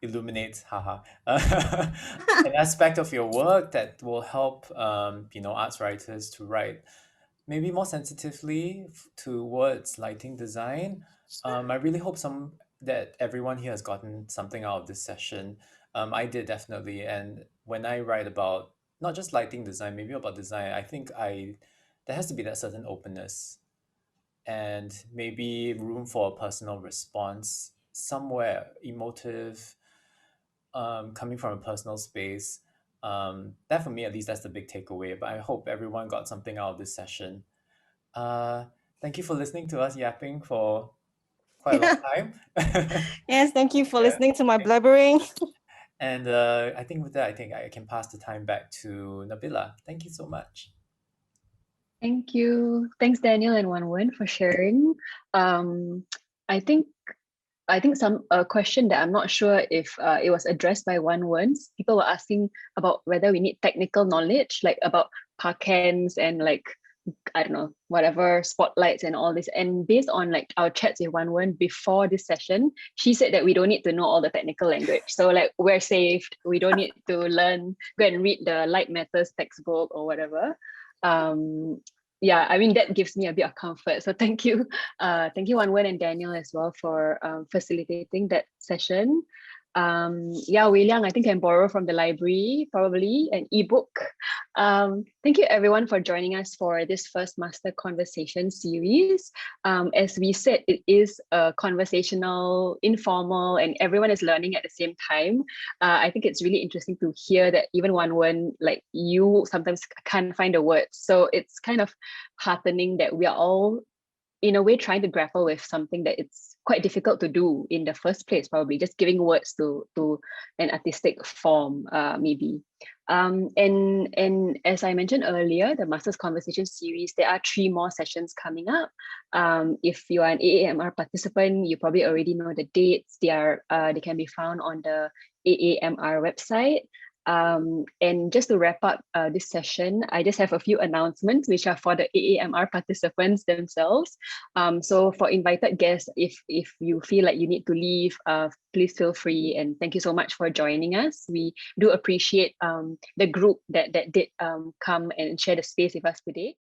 illuminates an aspect of your work that will help arts writers to write maybe more sensitively towards lighting design. I really hope that everyone here has gotten something out of this session. I did definitely, and when I write about not just lighting design, maybe about design, I think there has to be that certain openness and maybe room for a personal response somewhere emotive, coming from a personal space. That for me at least, that's the big takeaway, but I hope everyone got something out of this session. Thank you for listening to us yapping for quite a long time. Yes, thank you for Yeah. listening to my blubbering. And I think with that, I think I can pass the time back to Nabila. Thank you so much. Thank you. Thanks, Daniel and Woan Wen, for sharing. I think some question that I'm not sure if it was addressed by Woan Wen. People were asking about whether we need technical knowledge, like about parkens and like, I don't know, whatever, spotlights and all this. And based on like our chats with Woan Wen before this session, she said that we don't need to know all the technical language. So like we're saved. We don't need to go and read the Light Matters textbook or whatever. Yeah, I mean, that gives me a bit of comfort. So thank you. Thank you, Woan Wen and Daniel as well for facilitating that session. Yeah, Wei Liang, I think can borrow from the library, probably an ebook. Thank you everyone for joining us for this first Master Conversation series. As we said, it is a conversational, informal, and everyone is learning at the same time. I think it's really interesting to hear that even Woan Wen, like you sometimes can't find the words. So it's kind of heartening that we are all in a way trying to grapple with something that it's quite difficult to do in the first place, probably just giving words to an artistic form, maybe. And as I mentioned earlier, the Masters Conversation series, there are 3 more sessions coming up. If you are an AAMR participant, you probably already know the dates. They can be found on the AAMR website. And just to wrap up this session, I just have a few announcements which are for the AAMR participants themselves. So for invited guests, if you feel like you need to leave, please feel free, and thank you so much for joining us. We do appreciate the group that did come and share the space with us today.